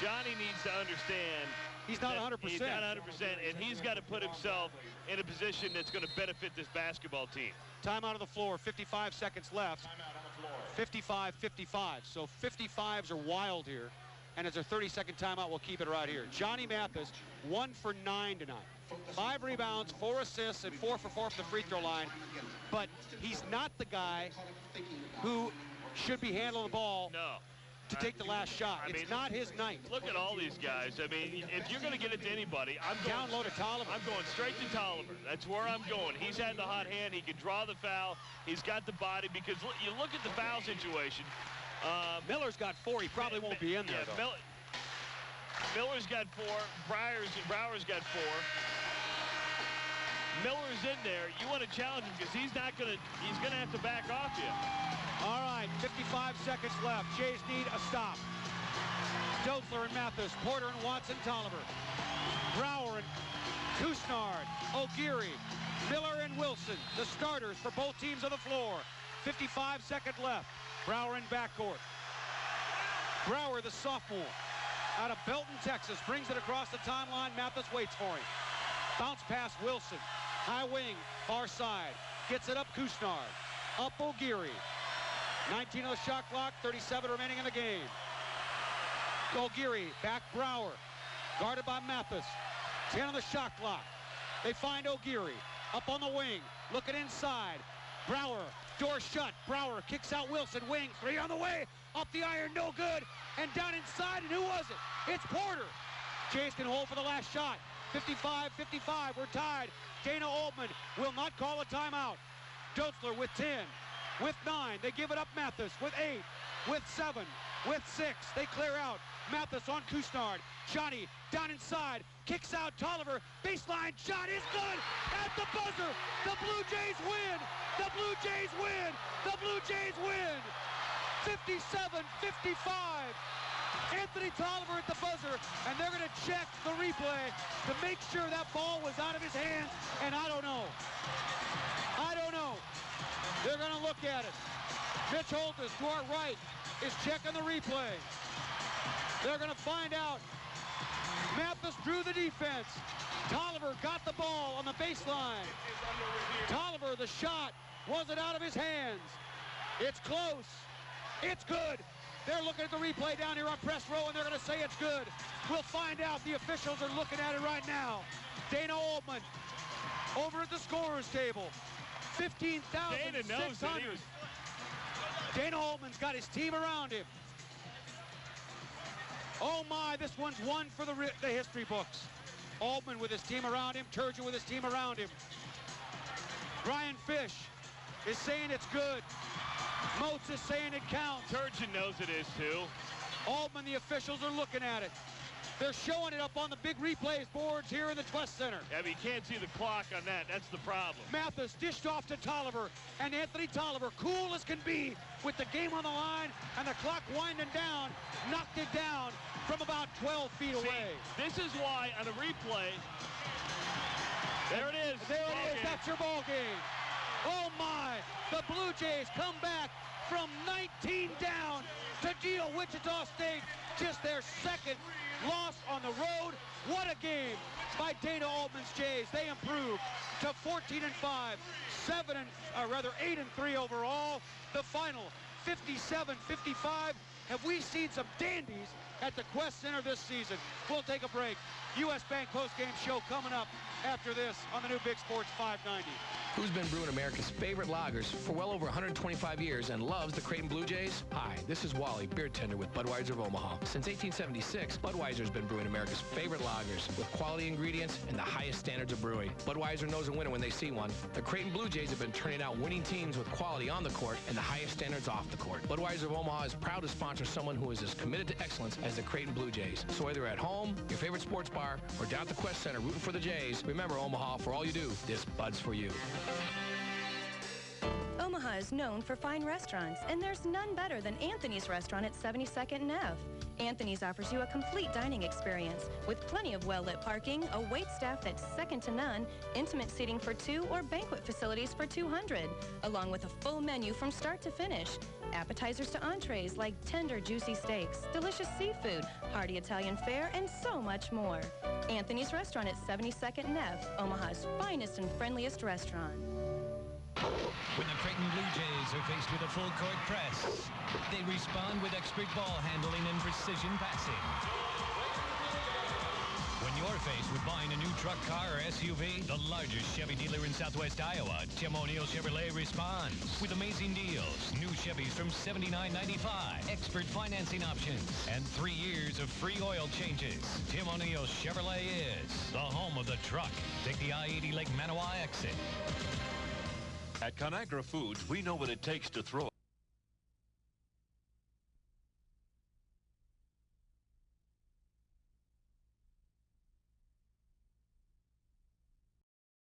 Johnny needs to understand he's not 100%. He's not 100%, and he's got to put himself in a position that's going to benefit this basketball team. Time out of the floor, 55 seconds left. 55-55, so 55s are wild here. and as a 30-second timeout, we'll keep it right here. Johnny Mathis, 1 for 9 tonight. 5 rebounds, 4 assists, and 4 for 4 from the free throw line. But he's not the guy who should be handling the ball to take the last shot. It's not his night. Look at all these guys. I mean, if you're going to get it to anybody, I'm going down low to Tolliver. I'm going straight to Tolliver. That's where I'm going. He's had the hot hand. He can draw the foul. He's got the body because you look at the foul situation. Miller's got 4. He probably won't be in there, though. Miller's got 4. Brower's got 4. Miller's in there. You want to challenge him because he's going to have to back off you. All right, 55 seconds left. Jays need a stop. Doethler and Mathis, Porter and Watson, Tolliver, Brower and Kusnard, O'Geary, Miller and Wilson, the starters for both teams on the floor. 55 seconds left. Brower in backcourt. Brower, the sophomore, out of Belton, Texas, brings it across the timeline. Mathis waits for him. Bounce pass Wilson. High wing, far side. Gets it up Kusnard. Up O'Geary. 19 on the shot clock, 37 remaining in the game. O'Geary, back Brower. Guarded by Mathis. 10 on the shot clock. They find O'Geary. Up on the wing, looking inside. Brower, door shut. Brower kicks out Wilson, wing, 3 on the way. Up the iron, no good. And down inside, and who was it? It's Porter. Jays can hold for the last shot. 55-55, we're tied. Dana Oldman will not call a timeout. Doethler with 10, with 9. They give it up Mathis with 8, with 7, with 6. They clear out. Mathis on Kusnard. Johnny down inside, kicks out Tolliver. Baseline shot is good at the buzzer. The Blue Jays win. The Blue Jays win. The Blue Jays win. 57-55. Anthony Tolliver at the buzzer, and they're going to check the replay to make sure that ball was out of his hands, and I don't know. They're going to look at it. Mitch Holtis to our right is checking the replay. They're going to find out. Mathis drew the defense. Tolliver got the ball on the baseline. Tolliver, the shot wasn't out of his hands. It's close. It's good. They're looking at the replay down here on press row, and they're going to say it's good. We'll find out. The officials are looking at it right now. Dana Oldman over at the scorer's table. 15,600. Dana Oldman's got his team around him. Oh, my, this one's one for the history books. Oldman with his team around him. Turgeon with his team around him. Brian Fish is saying it's good. Moats is saying it counts. Turgeon knows it is, too. Oldman, the officials are looking at it. They're showing it up on the big replays boards here in the Twest Center. Yeah, but you can't see the clock on that. That's the problem. Mathis dished off to Tolliver, and Anthony Tolliver, cool as can be, with the game on the line and the clock winding down, knocked it down from about 12 feet away. This is why on a replay, there it is. There it is. That's your ball game. Oh, my. The Blue Jays come back from 19 down to deal Wichita State just their second loss on the road. What a game by Dana Oldman's Jays. They improved to 14-5, 8-3 overall. The final 57-55. Have we seen some dandies at the Quest Center this season? We'll take a break. U.S. Bank postgame show coming up after this on the new Big Sports 590. Who's been brewing America's favorite lagers for well over 125 years and loves the Creighton Blue Jays? Hi, this is Wally, beer tender with Budweiser of Omaha. Since 1876, Budweiser's been brewing America's favorite lagers with quality ingredients and the highest standards of brewing. Budweiser knows a winner when they see one. The Creighton Blue Jays have been turning out winning teams with quality on the court and the highest standards off the court. Budweiser of Omaha is proud to sponsor someone who is as committed to excellence as the Creighton Blue Jays. So whether you're at home, your favorite sports bar, or down at the Quest Center rooting for the Jays, remember Omaha, for all you do, this Bud's for you. Omaha is known for fine restaurants, and there's none better than Anthony's Restaurant at 72nd and F. Anthony's offers you a complete dining experience with plenty of well-lit parking, a wait staff that's second to none, intimate seating for 2 or banquet facilities for 200, along with a full menu from start to finish. Appetizers to entrees like tender, juicy steaks, delicious seafood, hearty Italian fare, and so much more. Anthony's Restaurant at 72nd and F, Omaha's finest and friendliest restaurant. When the Creighton Blue Jays are faced with a full-court press, they respond with expert ball handling and precision passing. When you're faced with buying a new truck, car, or SUV, the largest Chevy dealer in Southwest Iowa, Tim O'Neill Chevrolet responds with amazing deals. New Chevys from $79.95, expert financing options, and 3 years of free oil changes. Tim O'Neill Chevrolet is the home of the truck. Take the I-80 Lake Manawa exit. At Conagra Foods, we know what it takes to throw